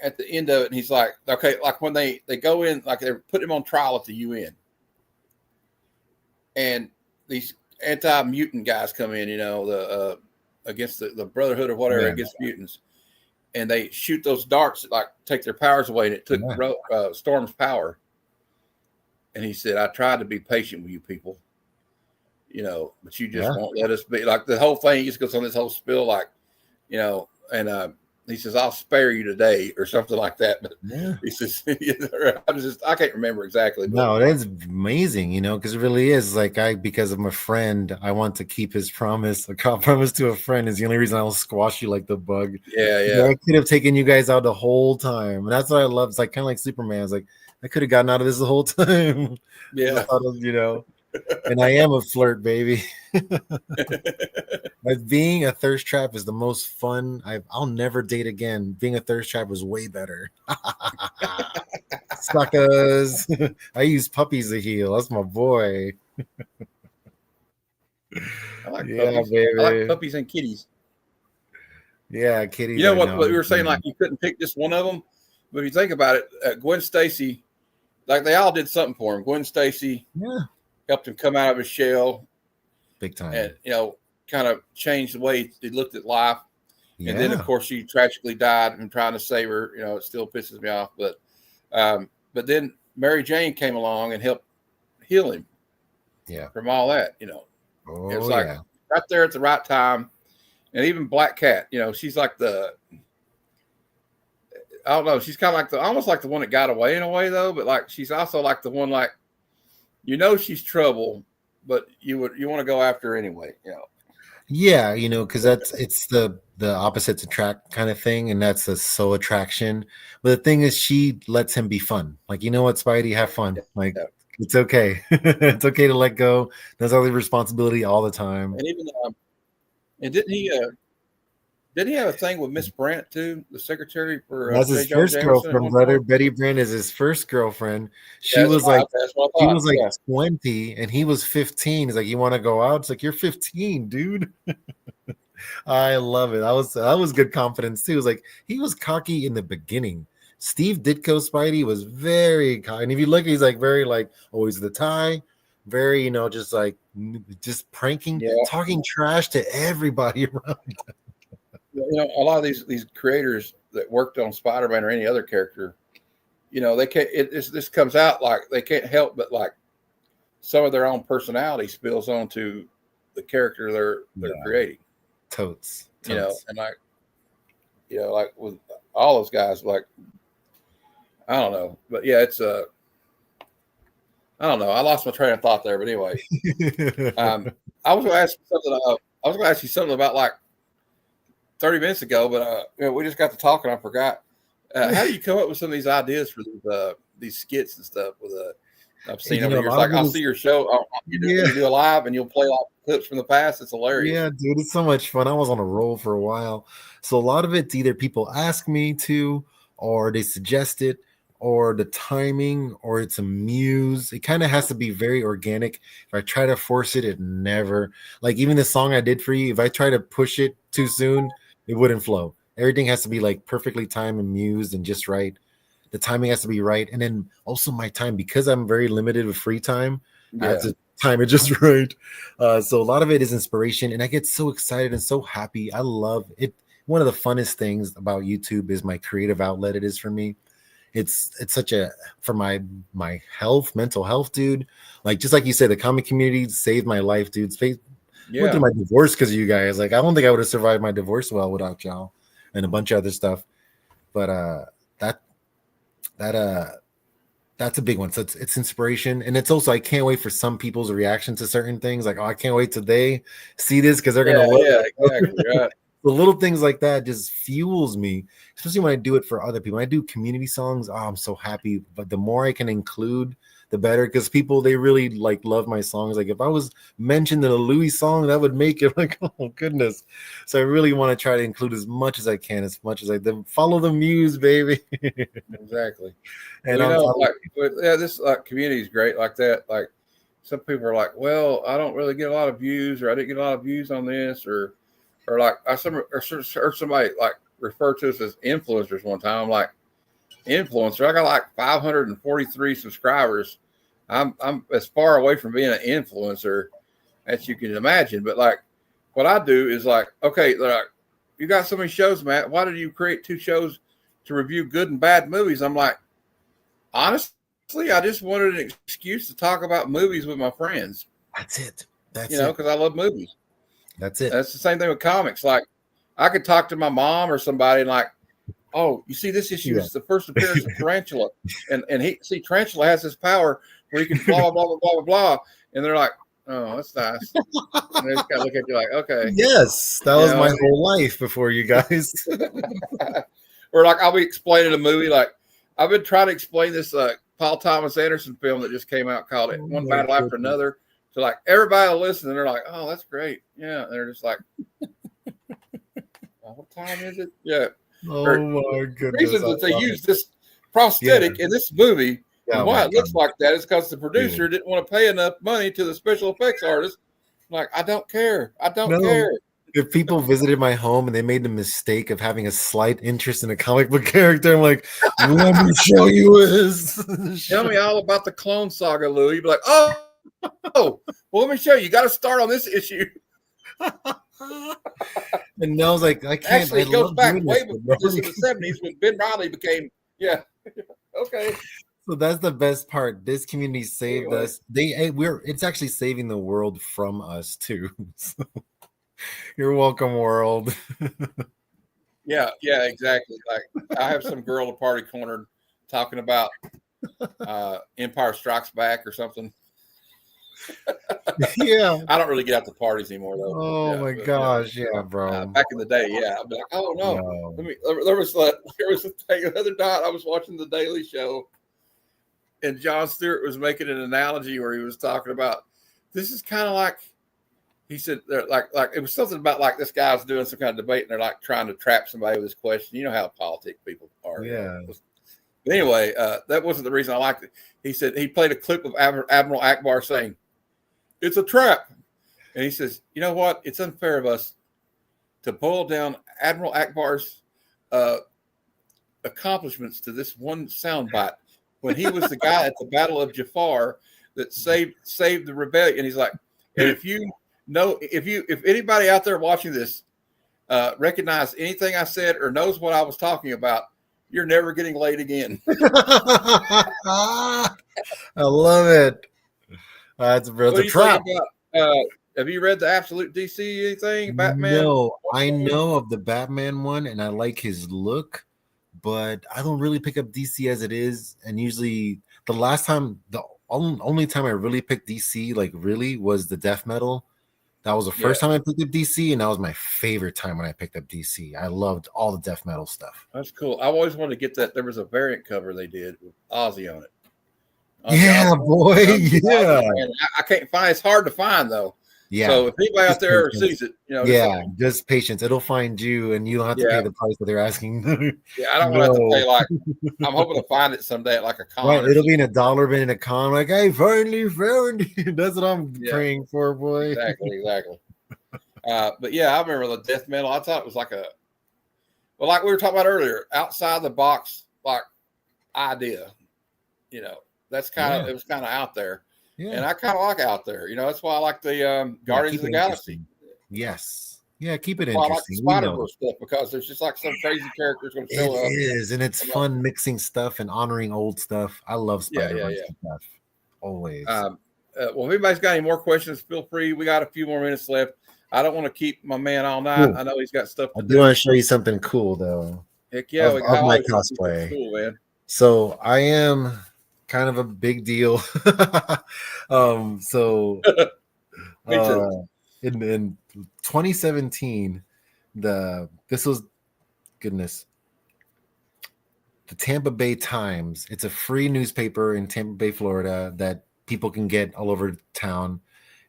at the end of it, and he's like, okay, like when they go in, like they put him on trial at the UN, and these anti-mutant guys come in, the against the Brotherhood or whatever, against mutants, and they shoot those darts that like take their powers away, and it took Storm's power. And he said, I tried to be patient with you people, but you just won't let us be. Like the whole thing, he just goes on this whole spill, like, and he says, I'll spare you today or something like that. But he says, I can't remember exactly. But. No, that's amazing, because it really is like because I'm a friend, I want to keep his promise. A promise to a friend is the only reason I'll squash you like the bug. Yeah. I could have taken you guys out the whole time. And that's what I love. It's like kind of like Superman. It's like, I could have gotten out of this the whole time. Yeah. And I am a flirt, baby. Like being a thirst trap is the most fun. I'll never date again. Being a thirst trap was way better. Suckers. I use puppies to heal. That's my boy. I like puppies. Baby. I like puppies and kitties. Yeah, kitties. You know what we were saying? Like you couldn't pick just one of them. But if you think about it, Gwen Stacy, like they all did something for him. Gwen Stacy helped him come out of his shell. Big time. And, kind of changed the way he looked at life. Yeah. And then, of course, she tragically died and trying to save her. It still pisses me off. But then Mary Jane came along and helped heal him from all that, Oh, it was like right there at the right time. And even Black Cat, she's like I don't know. She's kind of like almost like the one that got away in a way, though. But like, she's also like the one, like, she's trouble, but you want to go after her anyway, Yeah, because it's the opposites attract kind of thing, and that's the soul attraction. But the thing is, she lets him be fun. Like, you know what, Spidey, have fun. Like, it's okay. It's okay to let go. There's all the responsibility all the time. And even and didn't he have a thing with Miss Brandt too, the secretary for? That's his first girlfriend, brother. Betty Brandt is his first girlfriend. She was like 20, and he was 15. He's like, "You want to go out?" It's like, "You're 15, dude." I love it. That was good confidence too. It was like he was cocky in the beginning. Steve Ditko Spidey was very cocky, and if you look, he's like very like always the tie, very just pranking, talking trash to everybody around. A lot of these creators that worked on Spider-Man or any other character, they can't. This comes out like they can't help but like some of their own personality spills onto the character they're creating. Totes. And like with all those guys, like I don't know, but yeah, it's I don't know. I lost my train of thought there, but anyway, I was going to ask you something. I was going to ask you something about like 30 minutes ago, but we just got to talking. I forgot. How do you come up with some of these ideas for these skits and stuff? I've seen over here. It's like I'll see your show. You do a live, and you'll play like clips from the past. It's hilarious. Yeah, dude, it's so much fun. I was on a roll for a while, so a lot of it's either people ask me to, or they suggest it, or the timing, or it's a muse. It kind of has to be very organic. If I try to force it, it never. Like even the song I did for you, if I try to push it too soon, it wouldn't flow. Everything has to be like perfectly timed and mused and just right. The timing has to be right. And then also my time, because I'm very limited with free time, I have to time it just right. So a lot of it is inspiration, and I get so excited and so happy. I love it. One of the funnest things about YouTube is my creative outlet. It is for me. It's such for my health, mental health, dude. Like just like you said, the comic community saved my life, dude. Went through my divorce because of you guys. Like I don't think I would have survived my divorce well without y'all and a bunch of other stuff. But that's a big one. So it's inspiration, and it's also I can't wait for some people's reaction to certain things. Like, oh, I can't wait till they see this because they're gonna love it. Exactly. Right. The little things like that just fuels me, especially when I do it for other people. When I do community songs, I'm so happy. But the more I can include, the better, because people, they really like love my songs. Like if I was mentioned in a Louis song, that would make it like, oh goodness. So I really want to try to include as much as I can, as much as I follow the muse, baby. Exactly. And this community is great like that. Like some people are like, well, I don't really get a lot of views, or I didn't get a lot of views on this, or like I heard somebody like refer to us as influencers one time. I'm like, influencer? I got like 543 subscribers. I'm as far away from being an influencer as you can imagine. But like what I do is like, okay, like you got so many shows, Matt. Why did you create 2 shows to review good and bad movies? I'm like, honestly, I just wanted an excuse to talk about movies with my friends. That's it. Because I love movies. That's it. That's the same thing with comics. Like I could talk to my mom or somebody and like, oh, you see this issue is the first appearance of Tarantula. And Tarantula has this power where he can blah, blah, blah, blah, blah, blah. And they're like, oh, that's nice. And they just got to look at you like, okay. Yes, that was my whole life before you guys. Or like I'll be explaining a movie. Like I've been trying to explain this Paul Thomas Anderson film that just came out called One Battle After Another. So like everybody will listen and they're like, oh, that's great. Yeah. And they're just like, what time is it? Yeah. Oh my goodness. The reason that they use this prosthetic in this movie and why it looks like that is because the producer didn't want to pay enough money to the special effects artist. Like, I don't care. I don't care. If people visited my home and they made the mistake of having a slight interest in a comic book character, I'm like, let me show you this. Tell me all about the Clone Saga, Louis. You'd be like, oh, well, let me show you. You got to start on this issue. And I was like, I can't. Actually, it goes back way before this in the 70s when Ben Riley became, okay. So that's the best part. This community saved us. It's actually saving the world from us too. So, you're welcome, world. Yeah, exactly. Like I have some girl at Party Corner talking about Empire Strikes Back or something. Yeah, I don't really get out to parties anymore though. Oh my gosh, bro. Back in the day, I'd be like, oh no. There was a thing the other night. I was watching The Daily Show, and Jon Stewart was making an analogy where he was talking about this is kind of like, he said, like it was something about like this guy's doing some kind of debate and they're like trying to trap somebody with this question. You know how politic people are. Yeah. But anyway, that wasn't the reason I liked it. He said he played a clip of Admiral Akbar saying, "It's a trap." And he says, you know what? It's unfair of us to boil down Admiral Akbar's accomplishments to this one soundbite when he was the guy at the Battle of Jafar that saved the rebellion. And he's like, and if anybody out there watching this recognize anything I said or knows what I was talking about, you're never getting laid again. I love it. That's What a do you think trap. about? Have you read the Absolute DC anything? Batman? No, I know of the Batman one, and I like his look, but I don't really pick up DC as it is. And usually, the only time I really picked DC, like really, was the death metal. That was the first time I picked up DC, and that was my favorite time when I picked up DC. I loved all the death metal stuff. That's cool. I always wanted to get that. There was a variant cover they did with Ozzy on it. Yeah, boy. Yeah. And I can't find. It's hard to find though. Yeah. So if anybody out there patience. sees it, you know. Yeah, just patience. It'll find you, and you don't have to pay the price that they're asking. Yeah, I don't want to have to pay like. I'm hoping to find it someday at like a con. Right, it'll be in a dollar bin in a con. Like, I finally found it. That's what I'm praying for, boy. Exactly. But yeah, I remember the death metal. I thought it was like like we were talking about earlier, outside the box, like idea. You know, that's kind of it was kind of out there. Yeah. And I kind of like out there. You know, that's why I like the Guardians of the Galaxy. Yes. Yeah, keep it interesting. I like the Spider-Verse stuff because there's just like some crazy characters going to show up. It is, and it's fun mixing stuff and honoring old stuff. I love Spider-Verse stuff. Always. Well, if anybody's got any more questions, feel free. We got a few more minutes left. I don't want to keep my man all night. Cool. I know he's got stuff to do. I do want to show you something cool, though. Heck yeah. Of my cosplay. Cool, man. So I am kind of a big deal. In 2017, this was the Tampa Bay Times. It's a free newspaper in Tampa Bay, Florida that people can get all over town.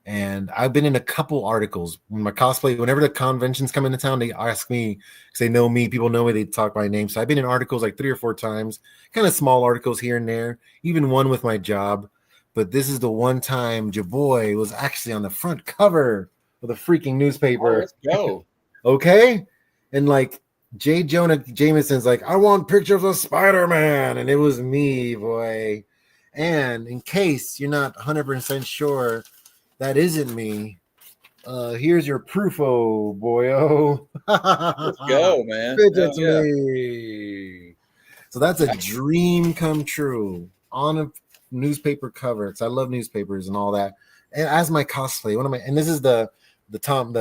And I've been in a couple articles when my cosplay, whenever the conventions come into town, they ask me because they know me, people know me, they talk my name. So I've been in articles like 3 or 4 times, kind of small articles here and there, even one with my job. But this is the one time Jaboy was actually on the front cover of the freaking newspaper. Oh, let's go. Okay. And like J. Jonah Jameson's like, I want pictures of Spider-Man. And it was me, boy. And in case you're not 100% sure that isn't me, here's your proof, oh boyo. Let's go, man. Me. So that's a dream come true on a newspaper cover. Because I love newspapers and all that. And as my cosplay, and this is the Tom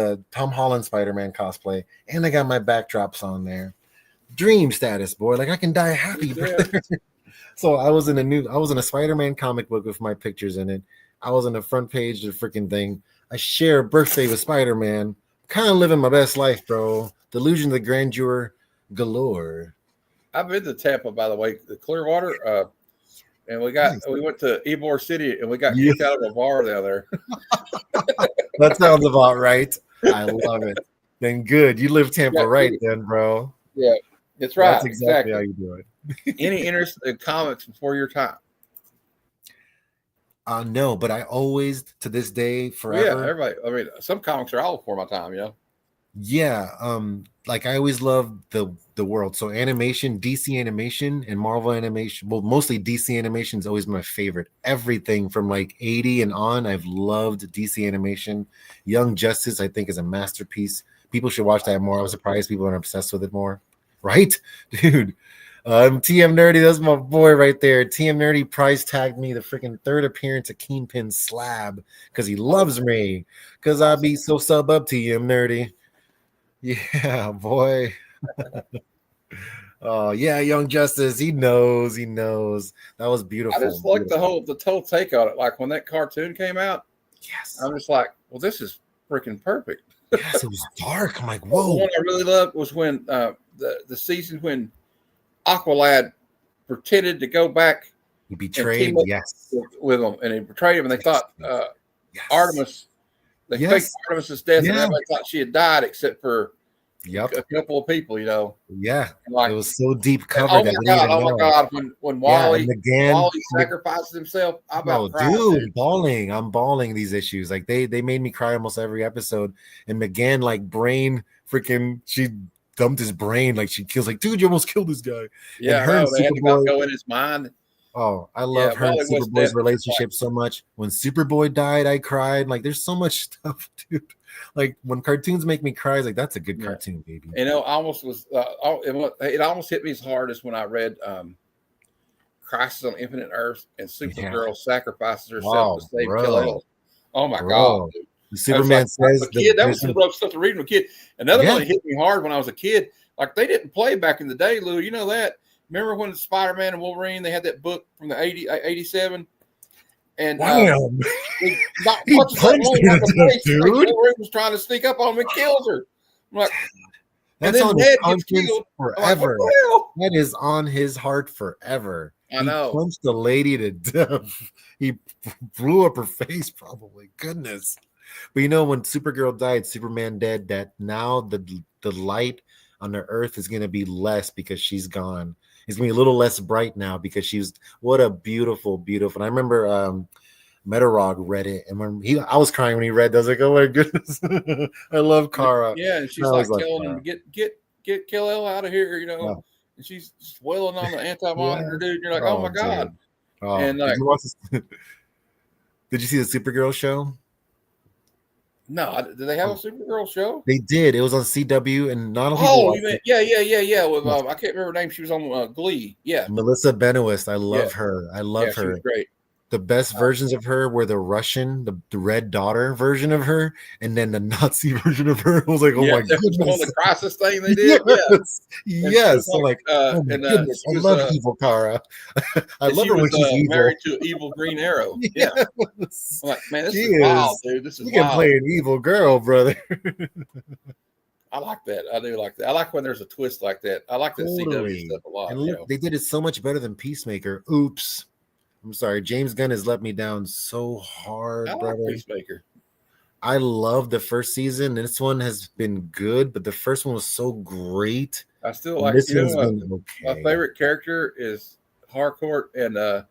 Holland Spider-Man cosplay, and I got my backdrops on there. Dream status, boy. Like I can die happy, brother. So I was in a Spider-Man comic book with my pictures in it. I was on the front page of the freaking thing. I share a birthday with Spider-Man. Kind of living my best life, bro. Delusions of grandeur galore. I've been to Tampa, by the way, the Clearwater. And we went to Ybor City and we got kicked out of a bar down there. That sounds about right. I love it. Then good. You live Tampa right then, bro. Yeah, that's right. That's exactly how you do it. Any interest in comics before your time? No, but I always, to this day, forever. Yeah, everybody. I mean, some comics are all before my time, you know. Yeah, like I always loved the world. So animation, DC animation, and Marvel animation. Well, mostly DC animation is always my favorite. Everything from like 80 and on, I've loved DC animation. Young Justice, I think, is a masterpiece. People should watch that more. I was surprised people are obsessed with it more. Right, dude. TM Nerdy, that's my boy right there. TM Nerdy prize tagged me the freaking 3rd appearance of Kingpin Slab because he loves me. Because I be so sub up to you, Nerdy. Yeah, boy. Oh yeah, Young Justice. He knows. That was beautiful. I just like the whole take on it. Like when that cartoon came out, yes, I'm just like, well, this is freaking perfect. Yes, it was dark. I'm like, whoa. The one I really loved was when the season when Aqualad pretended to go back. He betrayed, yes, with them, and he betrayed him, and they thought Artemis. They faked Artemis's death, and everybody thought she had died except for a couple of people, you know. Yeah, like, it was so deep covered. Oh my God! When Wally sacrifices himself, I'm bawling. I'm bawling these issues. Like they made me cry almost every episode. And McGann, like brain, freaking, she dumped his brain. Like she kills. Like, dude, you almost killed this guy. Yeah, they had to go in his mind. Oh, I Yeah, love her and Wally West Superboy's Death was just like, relationship so much. When Superboy died, I cried. Like, there's so much stuff, dude. Like, when cartoons make me cry, it's like, that's a good yeah. cartoon, baby. You know, I almost was. It almost hit me as hard as when I read Crisis on Infinite Earth and Yeah. Supergirl sacrifices herself Wow, to save bro. Kal-El. Oh my God, Bro. dude. That was Superman like says a kid. That was there's some no, rough stuff to read when a kid. Another yeah. one that hit me hard when I was a kid. Like they didn't play back in the day, Lou. You know that? Remember when Spider-Man and Wolverine, they had that book from the 87? And Wow. he not He punches that punched woman her like to a death, face. Like dude. Wolverine was trying to sneak up on him and kills her. I'm like, and That's then on his Ned gets conscience killed. I'm like, what forever. the hell? That is on his heart forever. I He know. punched the lady to death. He blew up her face, probably. Goodness. But you know, when Supergirl died, Superman dead, that now the light on the earth is gonna be less because she's gone. It's gonna be a little less bright now because she's what a beautiful, beautiful. And I remember Metarog read it, and I was crying when he read that. I was like, oh my goodness. I love Kara. Yeah, and And she's I was like like, telling him to get Kal-El out of here, you know. oh, And she's just wailing on the anti-monitor, yeah. dude. And you're like, oh my God. Dude. Oh, And like, did you watch this? Did you see the Supergirl show? no, did they have a Supergirl show? They did. It was on CW, and not a lot of people Oh, watched you meant, it. yeah. With Yes. I can't remember her name. She was on Glee. Yeah, Melissa Benoist. I yeah, love her. I yeah. love She was her. great. The best versions of her were the Russian, the red daughter version of her, and then the Nazi version of her. I was like, oh Yeah, my that was on goodness. the crisis thing they did. Yeah, Yes. and she was Yes. I'm like, oh my and goodness. she I was love evil Kara. I and love she her when was she's evil. married to an evil Green Arrow. Yeah, Yes. I'm like, man, this She is wild, is. dude. This is You can wild. play an evil girl, brother. I like that. I do like that. I like when there's a twist like that. I like that CW Totally. stuff a lot. And You look, know, they did it so much better than Peacemaker. Oops. I'm sorry. James Gunn has let me down so I hard, like brother. Peacemaker. I love the first season. This one has been good, but the first one was so great. I still And like. this You one's know, been my okay. favorite character is Harcourt and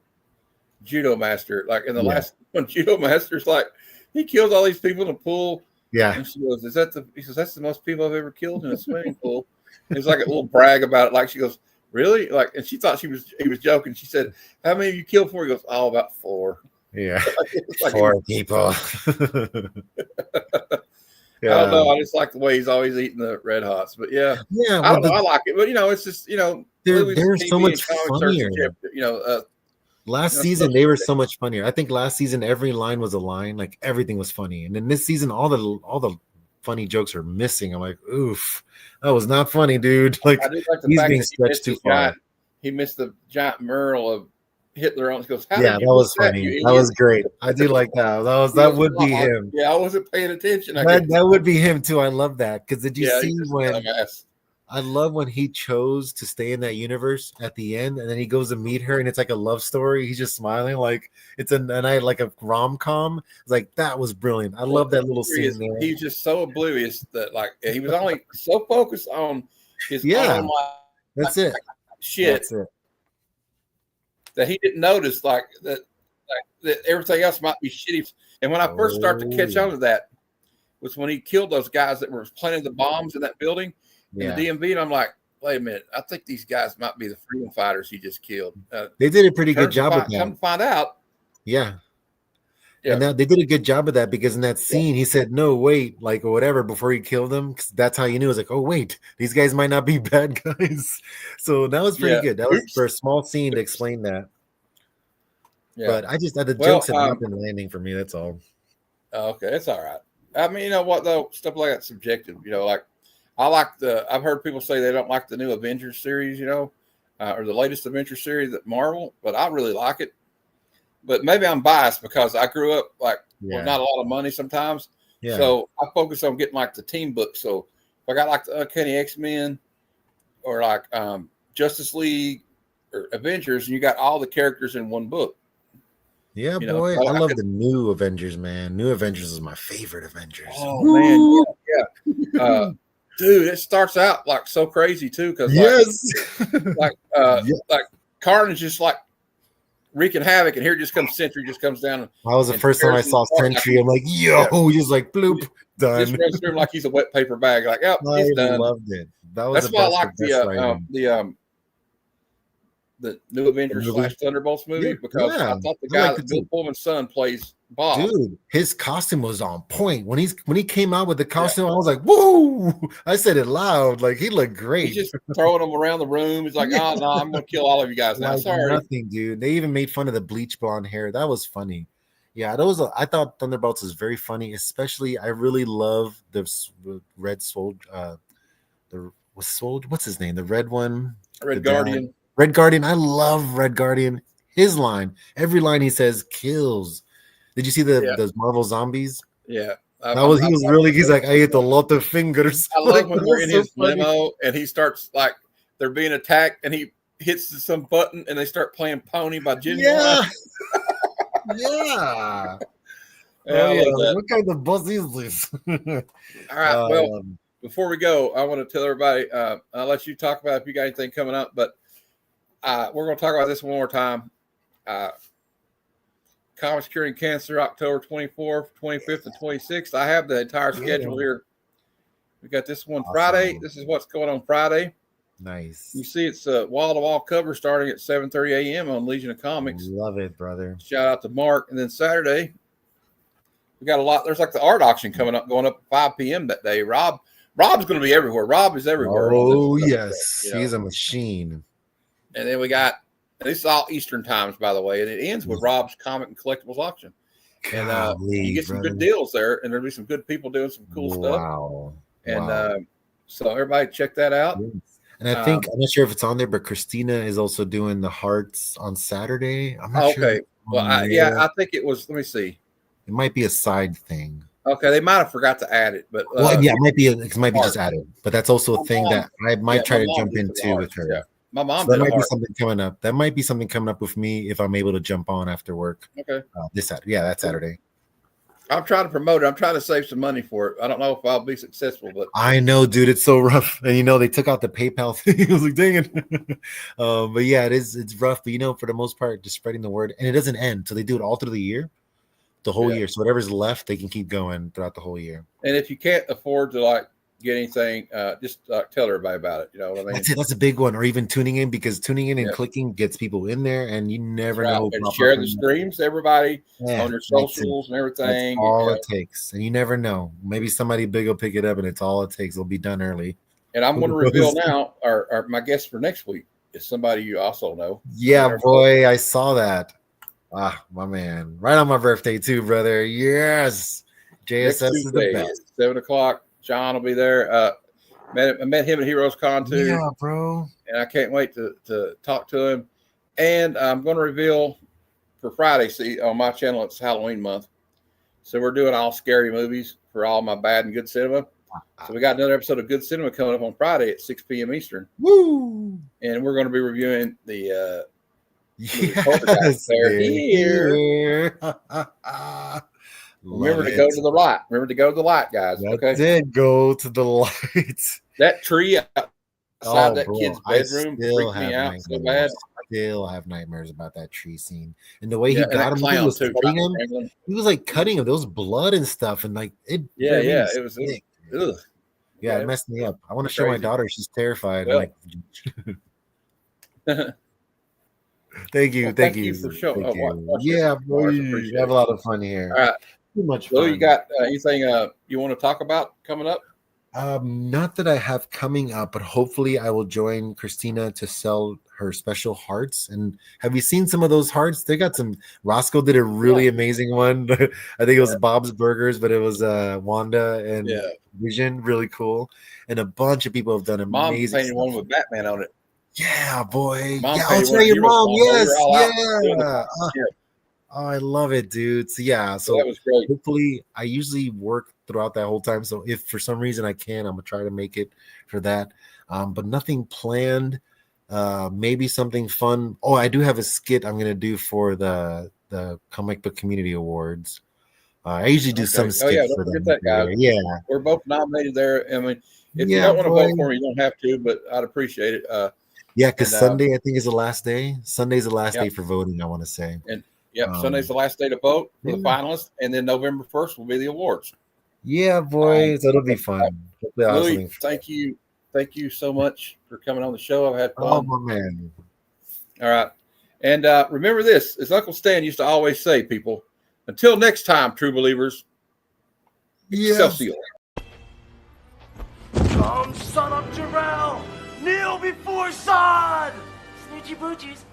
Judo Master. Like in the Yeah. last one, Judo Master's like he kills all these people in a pool. Yeah. And she goes, "Is that the?" He says, "That's the most people I've ever killed in a swimming pool." It's like a little brag about it. Like she goes, "Really?" Like, and she thought he was joking. She said, "How many of you killed for?" He goes, "Oh, about 4." Yeah. It's like, 4 people. I don't know. I just like the way he's always eating the Red Hots. But yeah, Yeah. I Well, don't know. I like it. But it's just they're movies, so TV, much and comics funnier. are subjective. Last Stuff season they were subjective. so much funnier. I think last season every line was a line, like everything was funny. And then this season, all the funny jokes are missing. I'm like, oof, that was not funny, dude. Like I do like the he's fact being that stretched too far. he missed the giant mural of Hitler on. He goes, "How Yeah, did that you miss was that, funny. you That idiot?" was great. I do like that. He That goes, would be "Oh, him. yeah, I wasn't paying attention. I That guess." that would be him too. I love that. Because did you Yeah, see he's just a when dumbass. I love when he chose to stay in that universe at the end, and then he goes to meet her, and it's like a love story. He's just smiling like it's like a rom com. It's like that was brilliant. I love that little scene there. He's just so oblivious that like he was only so focused on his Yeah, own that's it. shit That's it. that he didn't notice that everything else might be shitty. And when I first started to catch Oh. on to that was when he killed those guys that were planting the bombs in that building in Yeah, the DMV, and I'm like, wait a minute, I think these guys might be the freedom fighters he just killed. they did a pretty good job with Come that. to find out, Yeah. yeah, And that they did a good job of that because in that scene he said, "No, wait," like or whatever before he killed them. 'Cause that's how you knew. It was like, "Oh, wait, these guys might not be bad guys." So that was pretty yeah. good. That was Oops. for a small scene to explain that. Yeah. But I just the Well, jokes have not been landing for me. That's all. Okay, it's all right. I mean, you know what though, stuff like that's subjective. Like I've heard people say they don't like the new Avengers series, or the latest Avengers series at Marvel, but I really like it. But maybe I'm biased because I grew up with not a lot of money sometimes. Yeah. So I focus on getting like the team book. So if I got like the Uncanny X-Men or like Justice League or Avengers, and you got all the characters in one book. Yeah, boy. I love the new Avengers, man. New Avengers is my favorite Avengers. Oh man, yeah. Dude, it starts out like so crazy too, because like Carnage just like wreaking havoc, and here just comes Sentry, just comes down. That was the first time I saw Sentry. I'm like, yo, just like bloop, done. Just runs through him like he's a wet paper bag. Like, oh, I he's done. loved it. That was That's why I like the New Avengers / Thunderbolts movie because I thought the guy that Bill Pullman's son plays Bob. Dude, his costume was on point. When he came out with the costume, I was like, "Woo!" I said it loud. Like he looked great. He's just throwing them around the room. He's like, "Oh no, I'm gonna kill all of you guys now." Like Sorry, nothing, dude. They even made fun of the bleach blonde hair. That was funny. Yeah, I thought Thunderbolts is very funny. Especially, I really love the Red Soldier. What's his name? The red one. Red Guardian. Dad. Red Guardian. I love Red Guardian. His line, every line he says kills. Did you see those Marvel zombies? Yeah. He's like, I ate a lot of fingers. I love when they're in his limo and he starts like they're being attacked and he hits some button and they start playing Pony by Genuine. Yeah. Yeah. What kind of buzz is this? All right. Well, before we go, I want to tell everybody, I'll let you talk about if you got anything coming up, but we're going to talk about this one more time. Comics Curing Cancer, October 24th, 25th, and 26th. I have the entire schedule here. We got this one Friday. This is what's going on Friday. Nice. You see it's a wall-to-wall cover starting at 7:30 a.m. on Legion of Comics. Love it, brother. Shout out to Mark. And then Saturday, we got a lot. There's like the art auction coming up, going up at 5 p.m. that day. Rob's going to be everywhere. Rob is everywhere. Oh, yes. He's a machine. And then we got, this is all Eastern times, by the way, and it ends with Rob's Comic and Collectibles auction. And you get some good deals there, and there'll be some good people doing some cool stuff. And so everybody check that out. And I think, I'm not sure if it's on there, but Christina is also doing the hearts on Saturday. I'm not sure. Okay. Well, I think it was, let me see. It might be a side thing. Okay, they might have forgot to add it, but it might be just added. But that's also a thing that I might try to jump into with her. Yeah. My mom. So that might be something coming up. That might be something coming up with me if I'm able to jump on after work. Okay. This Saturday. Yeah, that's Saturday. I'm trying to promote it. I'm trying to save some money for it. I don't know if I'll be successful, but I know, dude, it's so rough. And they took out the PayPal thing. I was like, dang it. But yeah, it's rough. But for the most part, just spreading the word, and it doesn't end. So they do it all through the year. The whole year. So whatever's left, they can keep going throughout the whole year. And if you can't afford to get anything, just tell everybody about it. You know what I mean? That's it. That's a big one. Or even tuning in, because tuning in and clicking gets people in there, and you never know. And share the streams, everybody, on your socials and everything. That's all it takes. And you never know. Maybe somebody big will pick it up, and it's all it takes. It'll be done early. And I'm going to reveal now, our my guest for next week is somebody you also know. Yeah, boy, I saw that. Ah, my man. Right on my birthday too, brother. Yes. JSS is the best. 7:00. John will be there. I met him at Heroes Con too. Yeah, bro. And I can't wait to talk to him. And I'm going to reveal for Friday, see, on my channel, it's Halloween month. So we're doing all scary movies for all my bad and good cinema. So we got another episode of Good Cinema coming up on Friday at 6 p.m. Eastern. Woo! And we're going to be reviewing the yes, here. Remember to go to the light. Remember to go to the light, guys. That did go to the light. That tree outside that kid's bedroom freaked me out so bad. I still have nightmares about that tree scene. And the way he got him, he was cutting him. He was cutting him. There was blood and stuff. And it. Yeah, it was. Ugh. Yeah, it messed me up. I want to show my daughter. She's terrified. Well, Thank you. Thank you for showing. Yeah, boy, you have a lot of fun here. All right. Too much fun. So you got anything you want to talk about coming up? Not that I have coming up, but hopefully I will join Christina to sell her special hearts. And have you seen some of those hearts? They got some. Roscoe did a really amazing one. I think it was Bob's Burgers, but it was Wanda and Vision. Really cool. And a bunch of people have done amazing. Mom painted one with Batman on it. Yeah, boy. Mom your mom. Yes. Yeah. Oh, I love it, dude. So so that was great. Hopefully, I usually work throughout that whole time. So if for some reason I can, I'm gonna try to make it for that. But nothing planned. Maybe something fun. Oh, I do have a skit I'm gonna do for the Comic Book Community Awards. I usually do some skits for them. That, guys. Yeah, we're both nominated there. I mean, if you don't want to vote for me, you don't have to, but I'd appreciate it. Because Sunday I think is the last day. Sunday's the last day for voting. I want to say. And Sunday's the last day to vote for the finalists, and then November 1st will be the awards. Yeah, boys, that'll be fun. Loowee, thank you so much for coming on the show. I've had fun. Oh, my man. All right. And remember this, as Uncle Stan used to always say, people, until next time, true believers, Excelsior. Come, son of Jarrell! Kneel before Zod! Snoochie boochies.